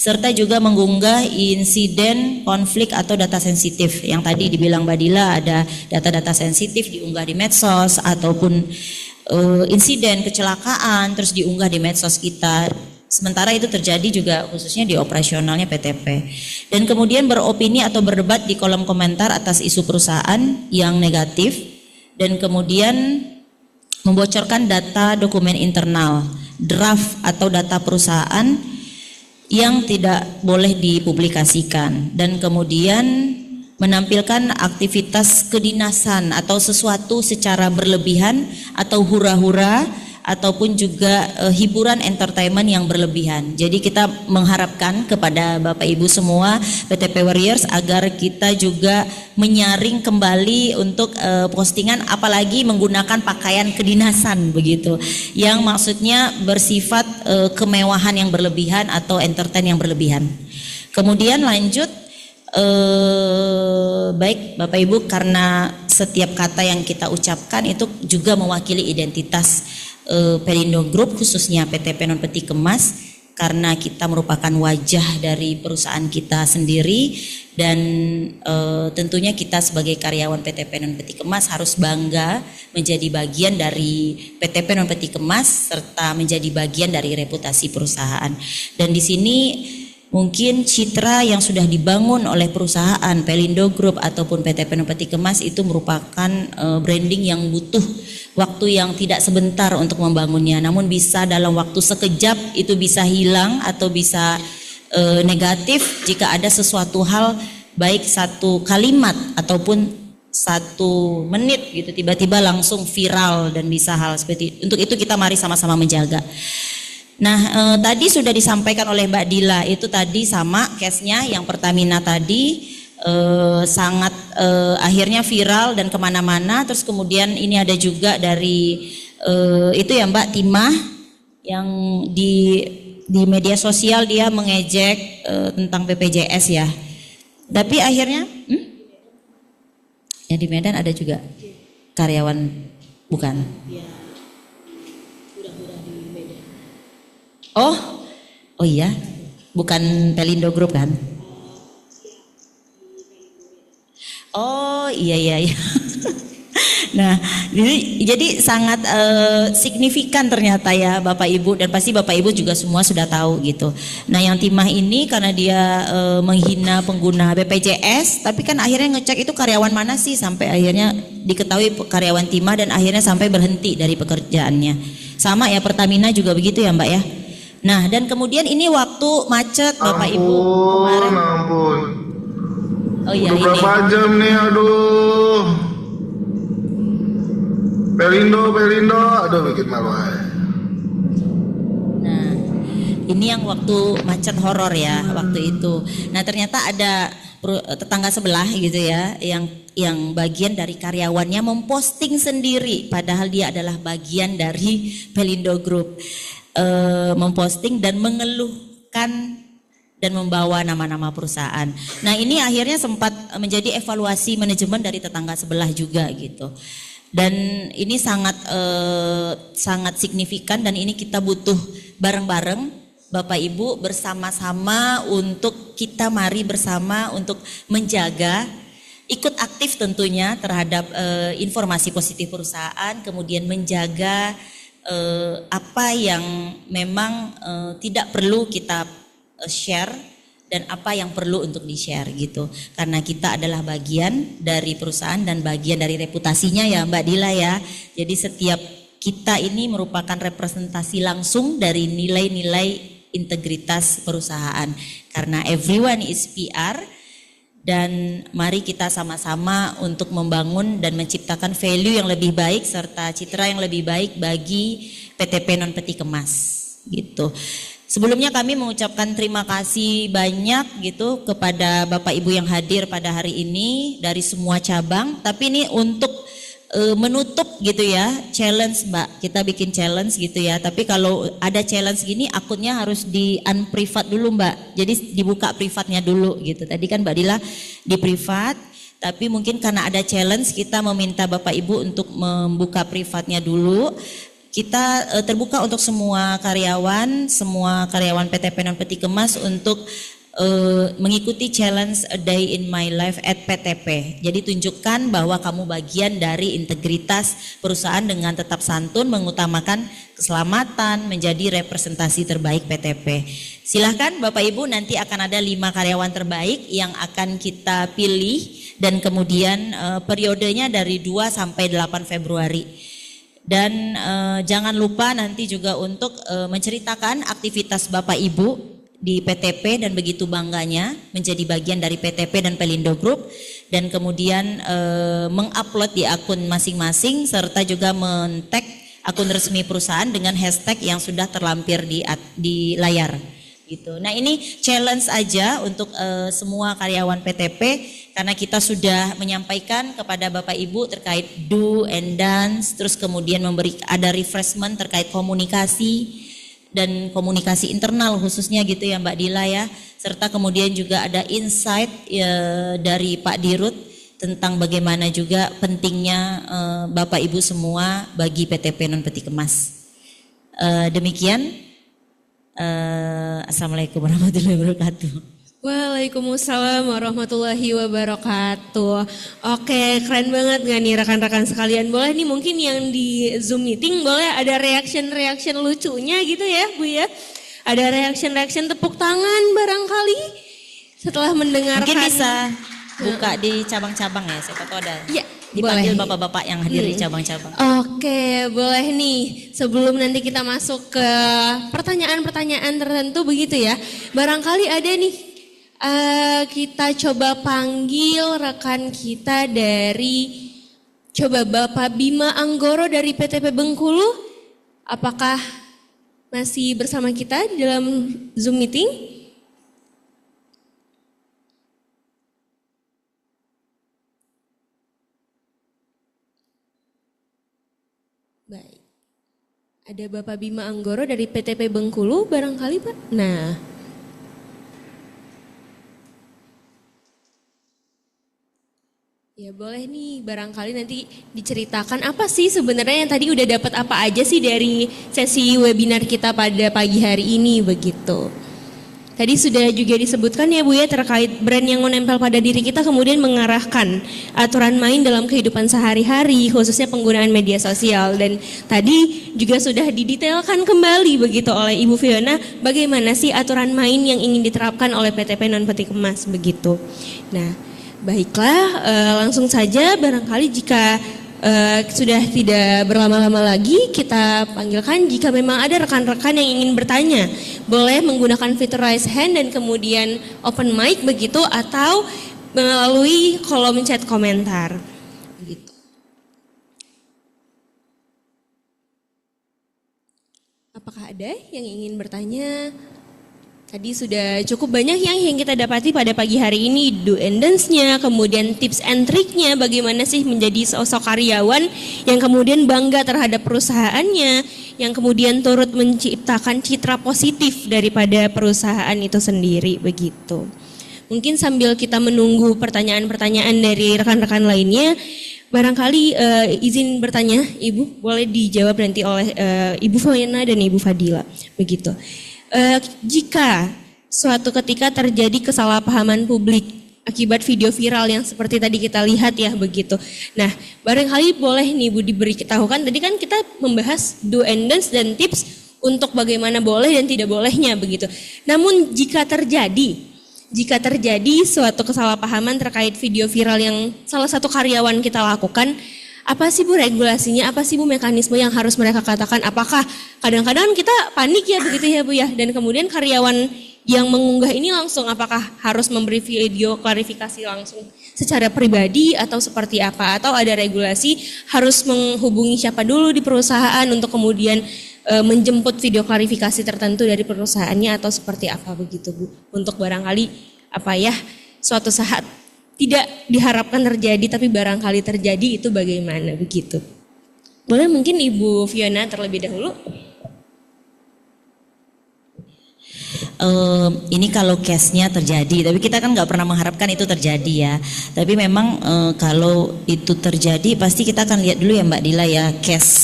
serta juga mengunggah insiden konflik atau data sensitif yang tadi dibilang Mbak Dila, ada data-data sensitif diunggah di medsos, ataupun insiden kecelakaan terus diunggah di medsos kita, sementara itu terjadi juga khususnya di operasionalnya PTP. Dan kemudian beropini atau berdebat di kolom komentar atas isu perusahaan yang negatif, dan kemudian membocorkan data dokumen internal, draft atau data perusahaan yang tidak boleh dipublikasikan, dan kemudian menampilkan aktivitas kedinasan atau sesuatu secara berlebihan atau hura-hura, ataupun juga hiburan entertainment yang berlebihan. Jadi kita mengharapkan kepada Bapak Ibu semua PTP Warriors agar kita juga menyaring kembali untuk postingan, apalagi menggunakan pakaian kedinasan begitu, yang maksudnya bersifat kemewahan yang berlebihan atau entertain yang berlebihan. Kemudian lanjut, Baik Bapak Ibu, karena setiap kata yang kita ucapkan itu juga mewakili identitas Pelindo Group, khususnya PT Penon Peti Kemas, karena kita merupakan wajah dari perusahaan kita sendiri, dan tentunya kita sebagai karyawan PT Penon Peti Kemas harus bangga menjadi bagian dari PT Penon Peti Kemas serta menjadi bagian dari reputasi perusahaan. Dan di sini mungkin citra yang sudah dibangun oleh perusahaan Pelindo Group ataupun PT Penon Peti Kemas itu merupakan branding yang butuh waktu yang tidak sebentar untuk membangunnya. Namun bisa dalam waktu sekejap itu bisa hilang atau bisa negatif jika ada sesuatu hal, baik satu kalimat ataupun 1 menit gitu tiba-tiba langsung viral dan bisa hal seperti itu. Untuk itu kita mari sama-sama menjaga. Nah, tadi sudah disampaikan oleh Mbak Dila, itu tadi sama case-nya yang Pertamina tadi sangat akhirnya viral dan kemana-mana. Terus kemudian ini ada juga dari itu ya Mbak Timah yang di media sosial dia mengejek tentang BPJS ya. Tapi akhirnya yang di Medan ada juga karyawan bukan? Oh iya, bukan Pelindo Group kan? Oh iya. Nah, jadi sangat signifikan ternyata ya Bapak Ibu, dan pasti Bapak Ibu juga semua sudah tahu gitu. Nah, yang Timah ini karena dia menghina pengguna BPJS, tapi kan akhirnya ngecek itu karyawan mana sih, sampai akhirnya diketahui karyawan Timah dan akhirnya sampai berhenti dari pekerjaannya. Sama ya Pertamina juga begitu ya Mbak ya. Nah, dan kemudian ini waktu macet Bapak Ibu kemarin. Ampun. Oh iya, udah ini. berapa jam nih, aduh. Pelindo, aduh bikin malu aja. Nah, ini yang waktu macet horor ya waktu itu. Nah, ternyata ada tetangga sebelah gitu ya, yang bagian dari karyawannya memposting sendiri, padahal dia adalah bagian dari Pelindo Group. Memposting dan mengeluhkan dan membawa nama-nama perusahaan. Nah, ini akhirnya sempat menjadi evaluasi manajemen dari tetangga sebelah juga gitu. Dan ini sangat signifikan, dan ini kita butuh bareng-bareng Bapak Ibu bersama-sama untuk kita mari bersama untuk menjaga, ikut aktif tentunya terhadap informasi positif perusahaan, kemudian menjaga apa yang memang tidak perlu kita share dan apa yang perlu untuk di-share gitu. Karena kita adalah bagian dari perusahaan dan bagian dari reputasinya ya Mbak Dila ya. Jadi setiap kita ini merupakan representasi langsung dari nilai-nilai integritas perusahaan. Karena everyone is PR, dan mari kita sama-sama untuk membangun dan menciptakan value yang lebih baik serta citra yang lebih baik bagi PT Penon Peti Kemas gitu. Sebelumnya kami mengucapkan terima kasih banyak gitu kepada Bapak Ibu yang hadir pada hari ini dari semua cabang, tapi ini untuk menutup gitu ya, challenge Mbak, kita bikin challenge gitu ya, tapi kalau ada challenge gini akunnya harus di unprivat dulu Mbak, jadi dibuka privatnya dulu gitu. Tadi kan Mbak Dila di privat, tapi mungkin karena ada challenge kita meminta Bapak Ibu untuk membuka privatnya dulu. Kita terbuka untuk semua karyawan PT Penon Peti Kemas untuk mengikuti challenge A Day in My Life at PTP. Jadi tunjukkan bahwa kamu bagian dari integritas perusahaan dengan tetap santun, mengutamakan keselamatan, menjadi representasi terbaik PTP. Silahkan Bapak Ibu, nanti akan ada 5 karyawan terbaik yang akan kita pilih, dan kemudian periodenya dari 2 sampai 8 Februari. Dan jangan lupa nanti juga untuk menceritakan aktivitas Bapak Ibu di PTP dan begitu bangganya menjadi bagian dari PTP dan Pelindo Group, dan kemudian mengupload di akun masing-masing serta juga men-tag akun resmi perusahaan dengan hashtag yang sudah terlampir di layar gitu. Nah, ini challenge aja untuk semua karyawan PTP, karena kita sudah menyampaikan kepada Bapak Ibu terkait do and dance, terus kemudian ada refreshment terkait komunikasi, dan komunikasi internal khususnya gitu ya Mbak Dila ya, serta kemudian juga ada insight dari Pak Dirut tentang bagaimana juga pentingnya Bapak Ibu semua bagi PTP Non Peti Kemas. Demikian, Assalamualaikum warahmatullahi wabarakatuh. Waalaikumsalam warahmatullahi wabarakatuh. Oke, keren banget gak nih rekan-rekan sekalian? Boleh nih mungkin yang di Zoom meeting boleh ada reaction lucunya gitu ya Bu ya? Ada reaction tepuk tangan barangkali setelah mendengarkan. Mungkin bisa buka di cabang-cabang ya, siapa tahu ada. Ya, dipanggil boleh. bapak-bapak yang hadir di cabang-cabang. Oke, boleh nih. Sebelum nanti kita masuk ke pertanyaan-pertanyaan tertentu begitu ya. Barangkali ada nih. Kita coba panggil rekan kita dari Bapak Bima Anggoro dari PTP Bengkulu. Apakah masih bersama kita dalam Zoom meeting? Baik. Ada Bapak Bima Anggoro dari PTP Bengkulu barangkali Pak? Nah. Ya boleh nih, barangkali nanti diceritakan apa sih sebenarnya yang tadi udah dapat apa aja sih dari sesi webinar kita pada pagi hari ini begitu. Tadi sudah juga disebutkan ya Bu ya terkait brand yang menempel pada diri kita kemudian mengarahkan aturan main dalam kehidupan sehari-hari khususnya penggunaan media sosial dan tadi juga sudah didetailkan kembali begitu oleh Ibu Fiona bagaimana sih aturan main yang ingin diterapkan oleh PTP Non Peti Kemas begitu. Nah, baiklah, langsung saja barangkali jika sudah tidak berlama-lama lagi kita panggilkan jika memang ada rekan-rekan yang ingin bertanya. Boleh menggunakan fitur raise hand dan kemudian open mic begitu atau melalui kolom chat komentar. Begitu. Apakah ada yang ingin bertanya? Tadi sudah cukup banyak yang kita dapati pada pagi hari ini, do and dance-nya, kemudian tips and trick-nya, bagaimana sih menjadi sosok karyawan yang kemudian bangga terhadap perusahaannya, yang kemudian turut menciptakan citra positif daripada perusahaan itu sendiri, begitu. Mungkin sambil kita menunggu pertanyaan-pertanyaan dari rekan-rekan lainnya, barangkali izin bertanya, Ibu, boleh dijawab nanti oleh Ibu Fiona dan Ibu Fadila, begitu. Jika suatu ketika terjadi kesalahpahaman publik akibat video viral yang seperti tadi kita lihat ya begitu. Nah, barangkali boleh nih Bu diberitahukan, tadi kan kita membahas do and dance dan tips untuk bagaimana boleh dan tidak bolehnya begitu. Namun jika terjadi suatu kesalahpahaman terkait video viral yang salah satu karyawan kita lakukan, apa sih Bu regulasinya, apa sih Bu mekanisme yang harus mereka katakan? Apakah kadang-kadang kita panik ya begitu ya Bu ya, dan kemudian karyawan yang mengunggah ini langsung apakah harus memberi video klarifikasi langsung secara pribadi atau seperti apa? Atau ada regulasi harus menghubungi siapa dulu di perusahaan untuk kemudian menjemput video klarifikasi tertentu dari perusahaannya atau seperti apa begitu Bu? Untuk barangkali apa ya suatu saat tidak diharapkan terjadi tapi barangkali terjadi itu bagaimana begitu. Boleh mungkin Ibu Fiona terlebih dahulu. Ini kalau case-nya terjadi, tapi kita kan nggak pernah mengharapkan itu terjadi ya. Tapi memang kalau itu terjadi pasti kita akan lihat dulu ya Mbak Dila ya,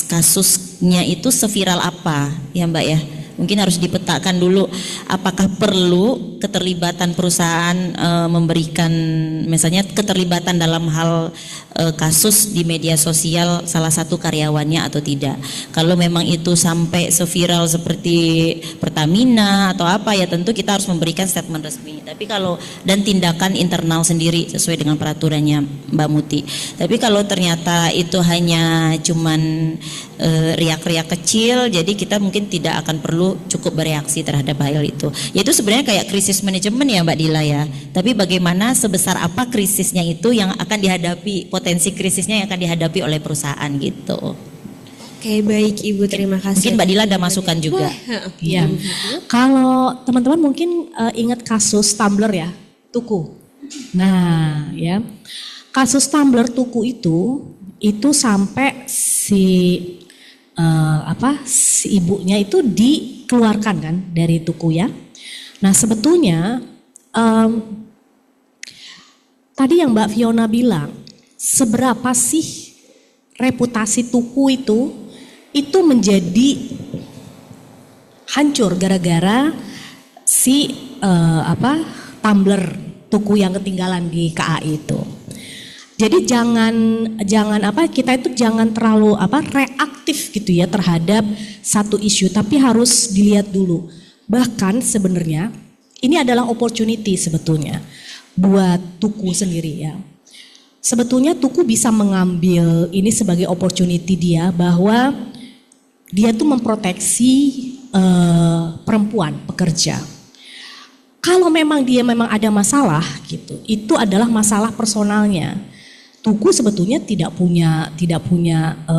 kasusnya itu seviral apa ya Mbak ya. Mungkin harus dipetakan dulu apakah perlu keterlibatan perusahaan memberikan misalnya keterlibatan dalam hal kasus di media sosial salah satu karyawannya atau tidak. Kalau memang itu sampai seviral seperti Pertamina atau apa ya tentu kita harus memberikan statement resmi. Tapi kalau dan tindakan internal sendiri sesuai dengan peraturannya Mbak Muti. Tapi kalau ternyata itu hanya cuman riak-riak kecil, jadi kita mungkin tidak akan perlu cukup bereaksi terhadap hal itu. Yaitu sebenarnya kayak krisis manajemen ya Mbak Dila ya. Tapi bagaimana sebesar apa krisisnya itu yang akan dihadapi, potensi krisisnya yang akan dihadapi oleh perusahaan gitu. Oke, baik Ibu, terima kasih. Mungkin Mbak Dila ada masukan juga. Ya. Kalau teman-teman mungkin ingat kasus Tumblr ya, Tuku. Nah, ya. Kasus Tumblr Tuku itu sampai si si ibunya itu dikeluarkan kan dari Tuku ya. Nah sebetulnya tadi yang Mbak Fiona bilang, seberapa sih reputasi Tuku itu menjadi hancur gara-gara si tumbler Tuku yang ketinggalan di KAI itu. Jadi kita itu jangan terlalu reaktif gitu ya terhadap satu isu, tapi harus dilihat dulu. Bahkan sebenarnya ini adalah opportunity sebetulnya buat Tuku sendiri ya. Sebetulnya Tuku bisa mengambil ini sebagai opportunity dia, bahwa dia tuh memproteksi perempuan pekerja. Kalau memang dia ada masalah gitu, itu adalah masalah personalnya. Tuku sebetulnya tidak punya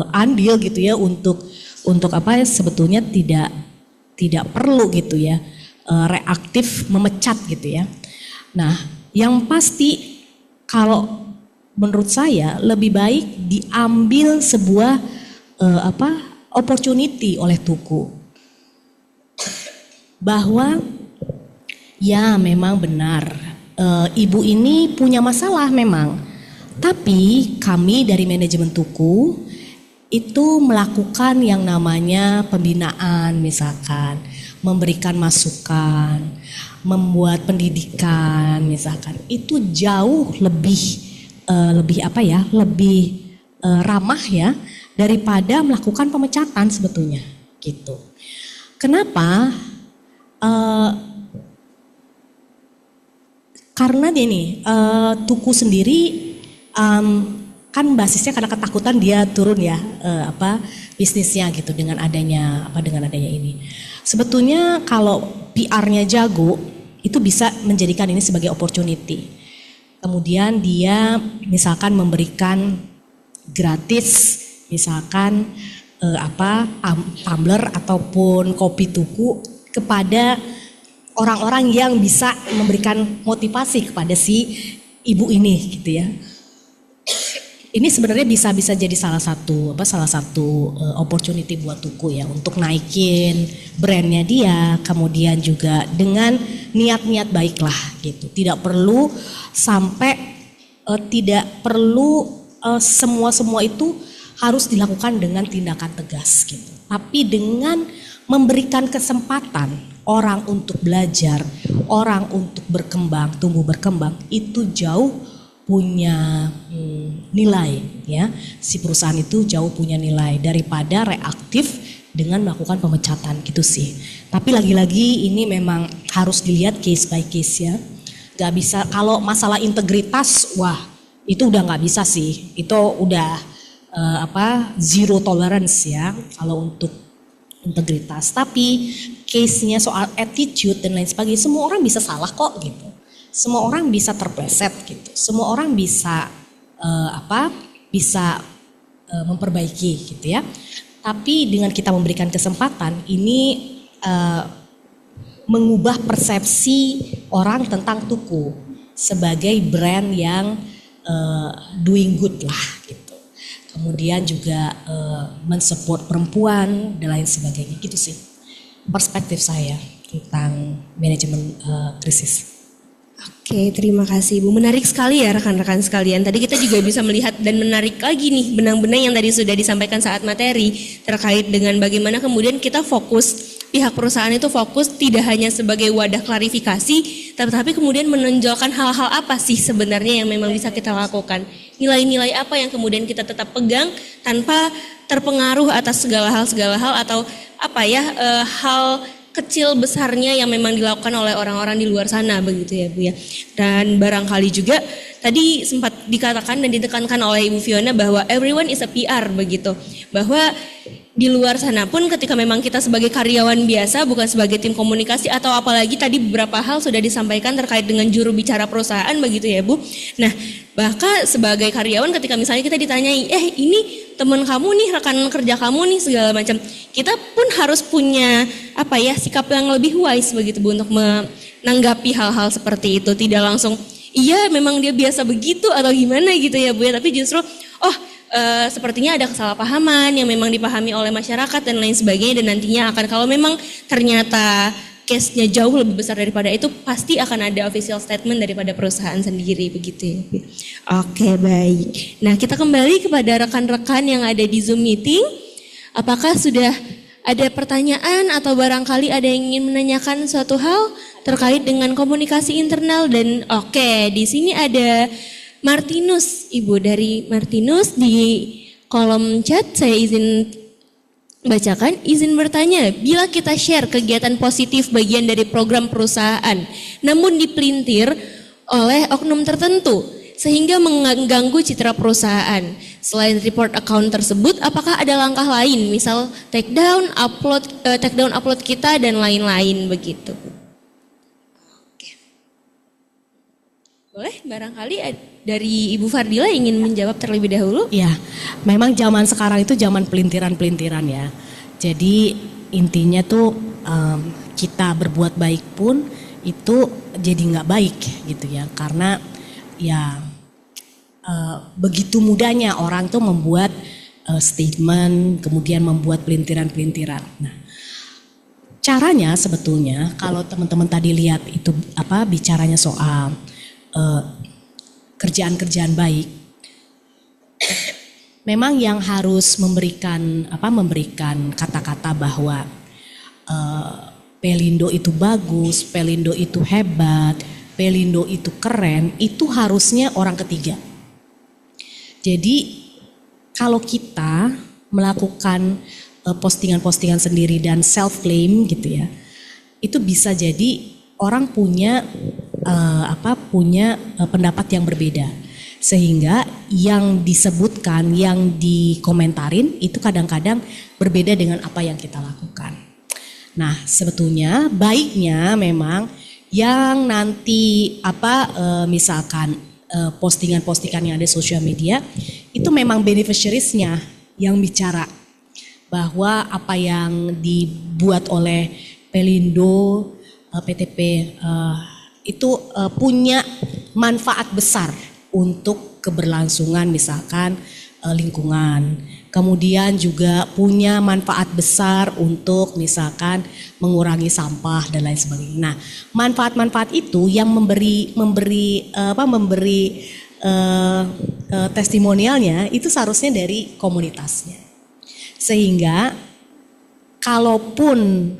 andil gitu ya untuk sebetulnya tidak perlu gitu ya reaktif memecat gitu ya. Nah, yang pasti kalau menurut saya lebih baik diambil sebuah opportunity oleh Tuku, bahwa ya memang benar ibu ini punya masalah memang, tapi kami dari manajemen Tuku itu melakukan yang namanya pembinaan, misalkan memberikan masukan, membuat pendidikan misalkan, itu jauh lebih ramah ya daripada melakukan pemecatan sebetulnya gitu. Kenapa? Karena gini, Tuku sendiri kan basisnya karena ketakutan dia turun ya bisnisnya gitu dengan adanya ini. Sebetulnya kalau PR-nya jago itu bisa menjadikan ini sebagai opportunity. Kemudian dia misalkan memberikan gratis misalkan tumbler ataupun kopi Tuku kepada orang-orang yang bisa memberikan motivasi kepada si ibu ini gitu ya. Ini sebenarnya bisa jadi salah satu opportunity buat Tuku ya untuk naikin brandnya dia, kemudian juga dengan niat-niat baik lah gitu. Tidak perlu semua itu harus dilakukan dengan tindakan tegas gitu. Tapi dengan memberikan kesempatan orang untuk belajar, orang untuk berkembang, tumbuh berkembang, itu jauh punya nilai ya. Si perusahaan itu jauh punya nilai daripada reaktif dengan melakukan pemecatan gitu sih. Tapi lagi-lagi ini memang harus dilihat case by case ya. Gak bisa kalau masalah integritas, wah itu udah gak bisa sih. Itu udah zero tolerance ya kalau untuk integritas. Tapi case-nya soal attitude dan lain sebagainya, semua orang bisa salah kok gitu. Semua orang bisa terpleset gitu. Semua orang bisa memperbaiki gitu ya. Tapi dengan kita memberikan kesempatan, ini mengubah persepsi orang tentang Tuku sebagai brand yang doing good lah gitu. Kemudian juga mensupport perempuan dan lain sebagainya gitu sih. Perspektif saya tentang manajemen krisis. Oke, terima kasih Ibu. Menarik sekali ya rekan-rekan sekalian. Tadi kita juga bisa melihat dan menarik lagi nih benang-benang yang tadi sudah disampaikan saat materi terkait dengan bagaimana kemudian kita fokus, pihak perusahaan itu fokus tidak hanya sebagai wadah klarifikasi, tapi kemudian menonjolkan hal-hal apa sih sebenarnya yang memang bisa kita lakukan. Nilai-nilai apa yang kemudian kita tetap pegang tanpa terpengaruh atas segala hal atau hal kecil besarnya yang memang dilakukan oleh orang-orang di luar sana begitu ya Bu ya. Dan barangkali juga tadi sempat dikatakan dan ditekankan oleh Ibu Fiona bahwa everyone is a PR begitu. Bahwa di luar sana pun ketika memang kita sebagai karyawan biasa bukan sebagai tim komunikasi atau apalagi tadi beberapa hal sudah disampaikan terkait dengan juru bicara perusahaan begitu ya Bu. Nah, bahkan sebagai karyawan ketika misalnya kita ditanyai, ini teman kamu nih, rekan kerja kamu nih segala macam. Kita pun harus punya sikap yang lebih wise begitu Bu untuk menanggapi hal-hal seperti itu. Tidak langsung iya memang dia biasa begitu atau gimana gitu ya Bu ya, tapi justru sepertinya ada kesalahpahaman yang memang dipahami oleh masyarakat dan lain sebagainya, dan nantinya akan, kalau memang ternyata case-nya jauh lebih besar daripada itu, pasti akan ada official statement daripada perusahaan sendiri, begitu ya. Oke, baik. Nah, kita kembali kepada rekan-rekan yang ada di Zoom meeting. Apakah sudah ada pertanyaan atau barangkali ada yang ingin menanyakan suatu hal terkait dengan komunikasi internal? Dan oke, di sini ada Martinus, Ibu dari Martinus di kolom chat. Saya izin bacakan, izin bertanya, bila kita share kegiatan positif bagian dari program perusahaan, namun dipelintir oleh oknum tertentu sehingga mengganggu citra perusahaan, selain report account tersebut, apakah ada langkah lain, misal take down upload kita dan lain-lain begitu? Oke. Boleh barangkali dari Ibu Fardila ingin menjawab terlebih dahulu? Ya, memang zaman sekarang itu zaman pelintiran-pelintiran ya. Jadi intinya tuh kita berbuat baik pun itu jadi nggak baik gitu ya. Karena ya begitu mudahnya orang tuh membuat statement, kemudian membuat pelintiran-pelintiran. Nah, caranya sebetulnya kalau teman-teman tadi lihat itu bicaranya soal kerjaan-kerjaan baik, memang yang harus memberikan kata-kata bahwa Pelindo itu bagus, Pelindo itu hebat, Pelindo itu keren, itu harusnya orang ketiga. Jadi kalau kita melakukan postingan-postingan sendiri dan self claim gitu ya, itu bisa jadi orang punya pendapat yang berbeda, sehingga yang disebutkan, yang dikomentarin itu kadang-kadang berbeda dengan apa yang kita lakukan. Nah, sebetulnya baiknya memang yang nanti misalkan postingan-postingan yang ada di sosial media itu memang beneficiariesnya yang bicara bahwa apa yang dibuat oleh Pelindo, PTP itu punya manfaat besar untuk keberlangsungan misalkan lingkungan. Kemudian juga punya manfaat besar untuk misalkan mengurangi sampah dan lain sebagainya. Nah, manfaat-manfaat itu yang memberi testimonialnya itu seharusnya dari komunitasnya. Sehingga kalaupun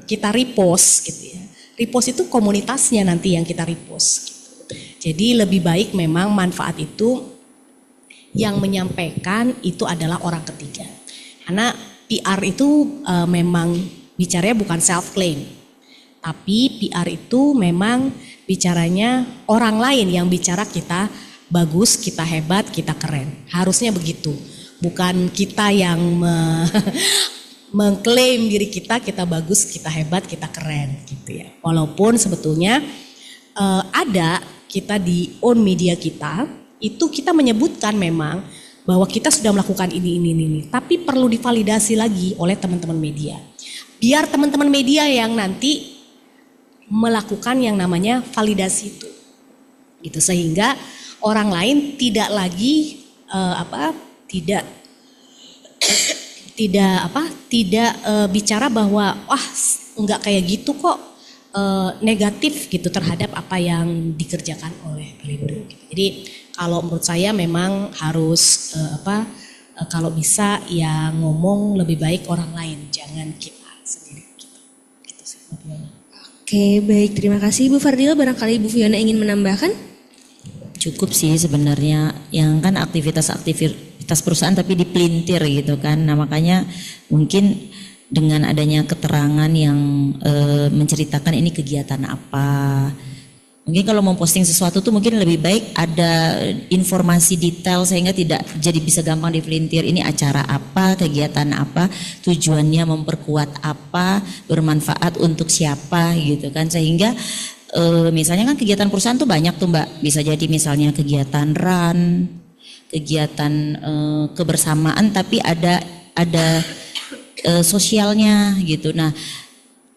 kita repost gitu ya, repost itu komunitasnya nanti yang kita repost. Jadi lebih baik memang manfaat itu yang menyampaikan itu adalah orang ketiga. Karena PR itu memang bicaranya bukan self claim. Tapi PR itu memang bicaranya orang lain yang bicara kita bagus, kita hebat, kita keren. Harusnya begitu. Bukan kita yang mengklaim diri kita bagus, kita hebat, kita keren gitu ya. Walaupun sebetulnya ada kita di own media kita, itu kita menyebutkan memang bahwa kita sudah melakukan ini. Tapi perlu divalidasi lagi oleh teman-teman media. Biar teman-teman media yang nanti melakukan yang namanya validasi itu. Gitu, sehingga orang lain tidak lagi tidak bicara bahwa wah enggak kayak gitu kok, negatif gitu terhadap apa yang dikerjakan oleh Pelindo. Jadi kalau menurut saya memang harus kalau bisa ya ngomong lebih baik orang lain, jangan kita sendiri. Gitu sih. Oke, baik, terima kasih Ibu Fardila. Barangkali Ibu Fiona ingin menambahkan? Cukup sih sebenarnya, yang kan aktivitas perusahaan tapi dipelintir gitu kan. Nah, makanya mungkin dengan adanya keterangan yang menceritakan ini kegiatan apa. Mungkin kalau mau posting sesuatu tuh mungkin lebih baik ada informasi detail sehingga tidak jadi bisa gampang dipelintir. Ini acara apa, kegiatan apa, tujuannya memperkuat apa, bermanfaat untuk siapa gitu kan. Sehingga misalnya kan kegiatan perusahaan tuh banyak tuh Mbak. Bisa jadi misalnya kegiatan run, kegiatan kebersamaan tapi ada sosialnya gitu. Nah,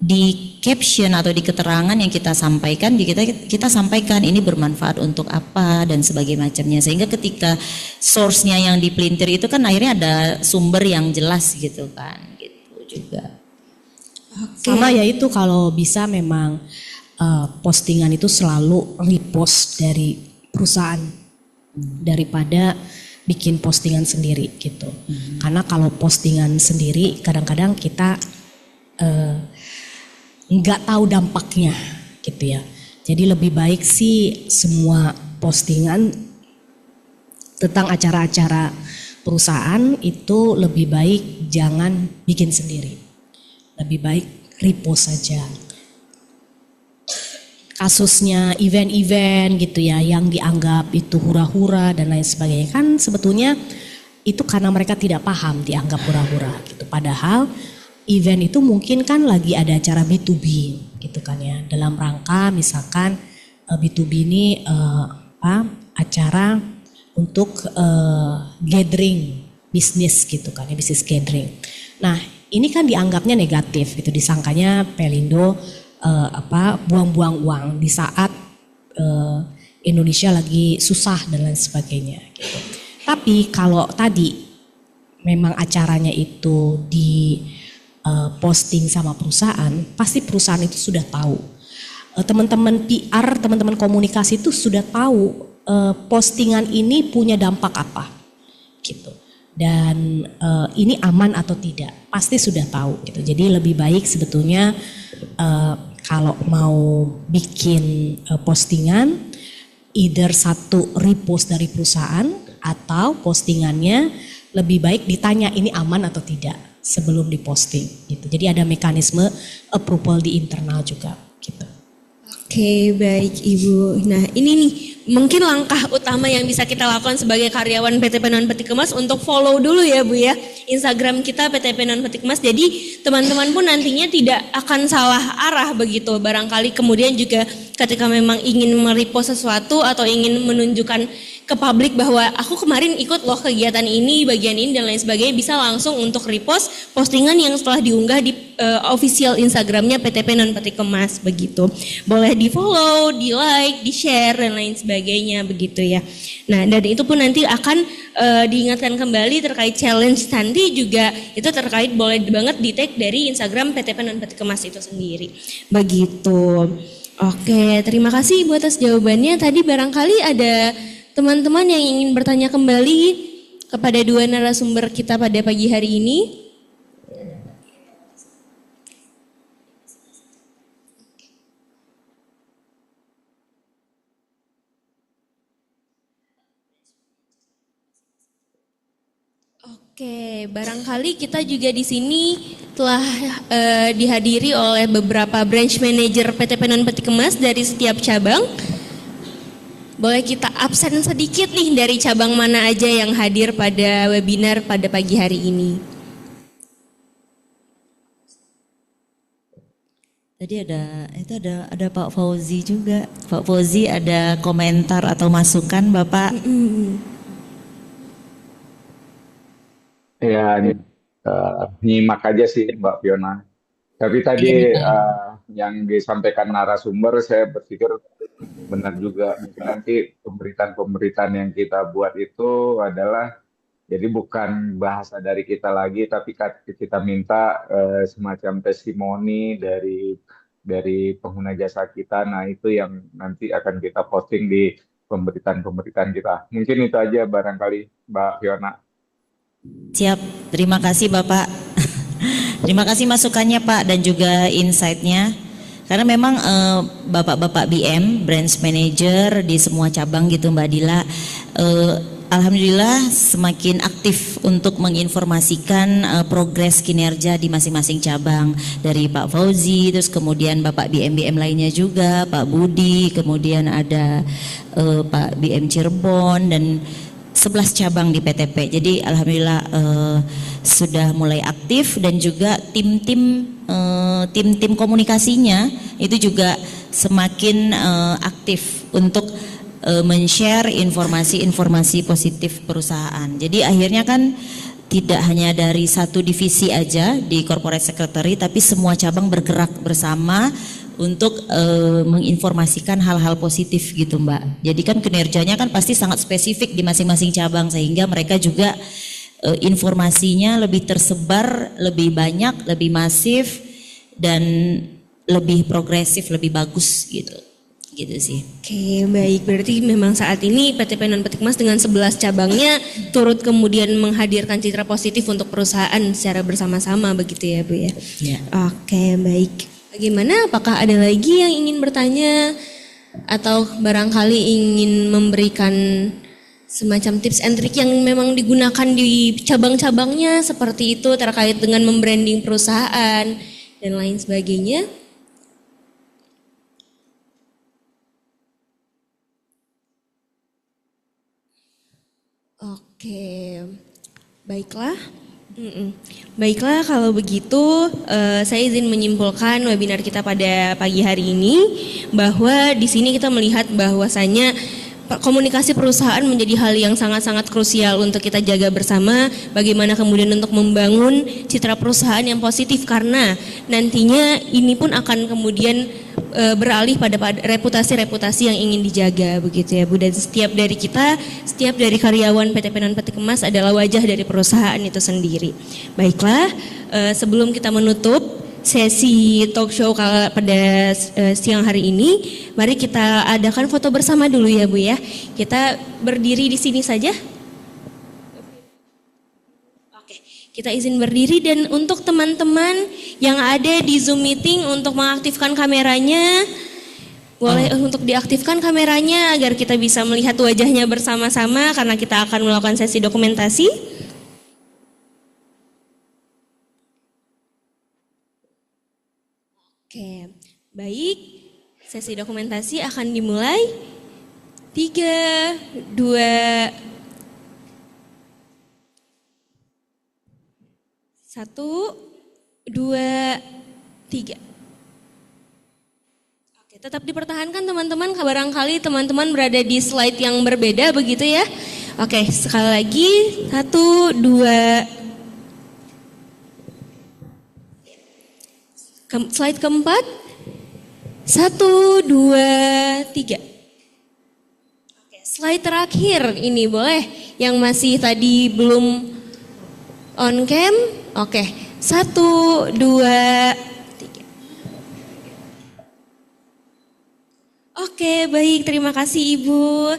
di caption atau di keterangan yang kita sampaikan, kita sampaikan ini bermanfaat untuk apa dan sebagainya macamnya, sehingga ketika source-nya yang dipelintir itu kan akhirnya ada sumber yang jelas gitu kan, gitu juga. Sama ya itu kalau bisa memang postingan itu selalu repost dari perusahaan daripada bikin postingan sendiri gitu. Karena kalau postingan sendiri kadang-kadang kita nggak tahu dampaknya gitu ya. Jadi lebih baik sih semua postingan tentang acara-acara perusahaan itu lebih baik jangan bikin sendiri. Lebih baik repost saja. Kasusnya event-event gitu ya yang dianggap itu hura-hura dan lain sebagainya kan sebetulnya itu karena mereka tidak paham dianggap hura-hura gitu. Padahal event itu mungkin kan lagi ada acara B2B gitu kan ya. Dalam rangka misalkan B2B ini acara untuk gathering bisnis gitu kan ya, bisnis gathering. Nah, ini kan dianggapnya negatif gitu, disangkanya Pelindo buang-buang uang di saat Indonesia lagi susah dan lain sebagainya gitu. Tapi kalau tadi memang acaranya itu di posting sama perusahaan, pasti perusahaan itu sudah tahu. Teman-teman PR, teman-teman komunikasi itu sudah tahu postingan ini punya dampak apa, gitu. Dan ini aman atau tidak, pasti sudah tahu, gitu. Jadi lebih baik sebetulnya kalau mau bikin postingan, either satu repost dari perusahaan atau postingannya lebih baik ditanya ini aman atau tidak sebelum diposting gitu. Jadi ada mekanisme approval di internal juga gitu. Oke, baik Ibu. Nah, ini nih mungkin langkah utama yang bisa kita lakukan sebagai karyawan PT Penon Peti Kemas untuk follow dulu ya Bu ya Instagram kita PT Penon Peti Kemas. Jadi teman-teman pun nantinya tidak akan salah arah begitu. Barangkali kemudian juga ketika memang ingin merepost sesuatu atau ingin menunjukkan ke publik bahwa aku kemarin ikut loh kegiatan ini, bagian ini dan lain sebagainya, bisa langsung untuk repost postingan yang setelah diunggah di official Instagramnya PT Penon Peti Kemas begitu. Boleh di follow, di like, di share dan lain sebagainya begitu ya. Nah, dan itu pun nanti akan diingatkan kembali terkait challenge nanti juga itu terkait boleh banget di tag dari Instagram PT Penon Peti Kemas itu sendiri. Begitu. Oke, terima kasih Ibu atas jawabannya. Tadi barangkali ada teman-teman yang ingin bertanya kembali kepada dua narasumber kita pada pagi hari ini. Oke, barangkali kita juga di sini telah dihadiri oleh beberapa branch manager PT Penon Peti Kemas dari setiap cabang. Boleh kita absen sedikit nih dari cabang mana aja yang hadir pada webinar pada pagi hari ini. Tadi ada Pak Fauzi juga. Pak Fauzi ada komentar atau masukan Bapak? Ya, nyimak aja sih Mbak Fiona. Tapi tadi yang disampaikan narasumber saya berpikir benar juga. Mungkin nanti pemberitaan-pemberitaan yang kita buat itu adalah jadi bukan bahasa dari kita lagi, tapi kita minta semacam testimoni dari pengguna jasa kita. Nah, itu yang nanti akan kita posting di pemberitaan-pemberitaan kita. Mungkin itu aja barangkali Mbak Fiona. Siap, terima kasih Bapak. Terima kasih masukannya Pak dan juga insight-nya. Karena memang Bapak-Bapak BM, branch manager di semua cabang gitu Mbak Dila, alhamdulillah semakin aktif untuk menginformasikan progres kinerja di masing-masing cabang. Dari Pak Fauzi, terus kemudian Bapak BM-BM lainnya juga, Pak Budi, kemudian ada Pak BM Cirebon dan 11 cabang di PTP. Jadi alhamdulillah sudah mulai aktif dan juga tim-tim komunikasinya itu juga semakin aktif untuk men-share informasi-informasi positif perusahaan. Jadi akhirnya kan tidak hanya dari satu divisi aja di corporate secretary, tapi semua cabang bergerak bersama untuk menginformasikan hal-hal positif gitu Mbak. Jadi kan kinerjanya kan pasti sangat spesifik di masing-masing cabang, sehingga mereka juga informasinya lebih tersebar, lebih banyak, lebih masif, dan lebih progresif, lebih bagus gitu. Gitu sih. Oke, baik. Berarti memang saat ini PT Penon Petikmas dengan 11 cabangnya turut kemudian menghadirkan citra positif untuk perusahaan secara bersama-sama begitu ya Bu ya? Ya. Oke, baik. Bagaimana? Apakah ada lagi yang ingin bertanya atau barangkali ingin memberikan semacam tips and trick yang memang digunakan di cabang-cabangnya seperti itu terkait dengan membranding perusahaan dan lain sebagainya? Oke, baiklah. Baiklah, kalau begitu saya izin menyimpulkan webinar kita pada pagi hari ini bahwa di sini kita melihat bahwasanya komunikasi perusahaan menjadi hal yang sangat-sangat krusial untuk kita jaga bersama. Bagaimana kemudian untuk membangun citra perusahaan yang positif, karena nantinya ini pun akan kemudian beralih pada reputasi-reputasi yang ingin dijaga begitu ya Bu. Dan setiap dari kita, setiap dari karyawan PT Penon Petikmas adalah wajah dari perusahaan itu sendiri. Baiklah, sebelum kita menutup sesi talk show pada siang hari ini, mari kita adakan foto bersama dulu ya Bu ya. Kita berdiri di sini saja. Oke, kita izin berdiri, dan untuk teman-teman yang ada di Zoom meeting untuk mengaktifkan kameranya, boleh untuk diaktifkan kameranya agar kita bisa melihat wajahnya bersama-sama karena kita akan melakukan sesi dokumentasi. Oke, baik. Sesi dokumentasi akan dimulai. 3, 2, 1, 2, 3. Oke, tetap dipertahankan teman-teman. Barangkali teman-teman berada di slide yang berbeda begitu ya. Oke, sekali lagi. 1, 2, slide keempat, 1, 2, 3. Oke, slide terakhir ini boleh yang masih tadi belum on cam. Oke, 1, 2, 3. Oke, baik, terima kasih Ibu.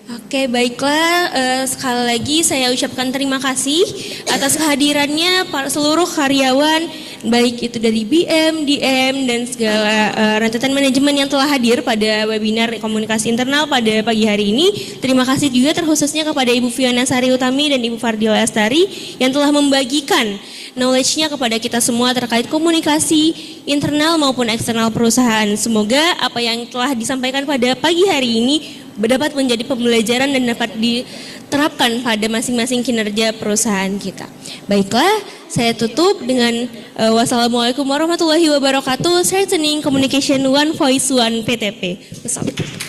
Oke, baiklah, sekali lagi saya ucapkan terima kasih atas kehadirannya para seluruh karyawan, baik itu dari BM, DM, dan segala rentetan manajemen yang telah hadir pada webinar komunikasi internal pada pagi hari ini. Terima kasih juga terkhususnya kepada Ibu Fiona Sari Utami dan Ibu Fardila Astari yang telah membagikan knowledge-nya kepada kita semua terkait komunikasi internal maupun eksternal perusahaan. Semoga apa yang telah disampaikan pada pagi hari ini dapat menjadi pembelajaran dan dapat diterapkan pada masing-masing kinerja perusahaan kita. Baiklah, saya tutup dengan wassalamualaikum warahmatullahi wabarakatuh. Strengthening Communication One Voice One PTP. Wassalamualaikum.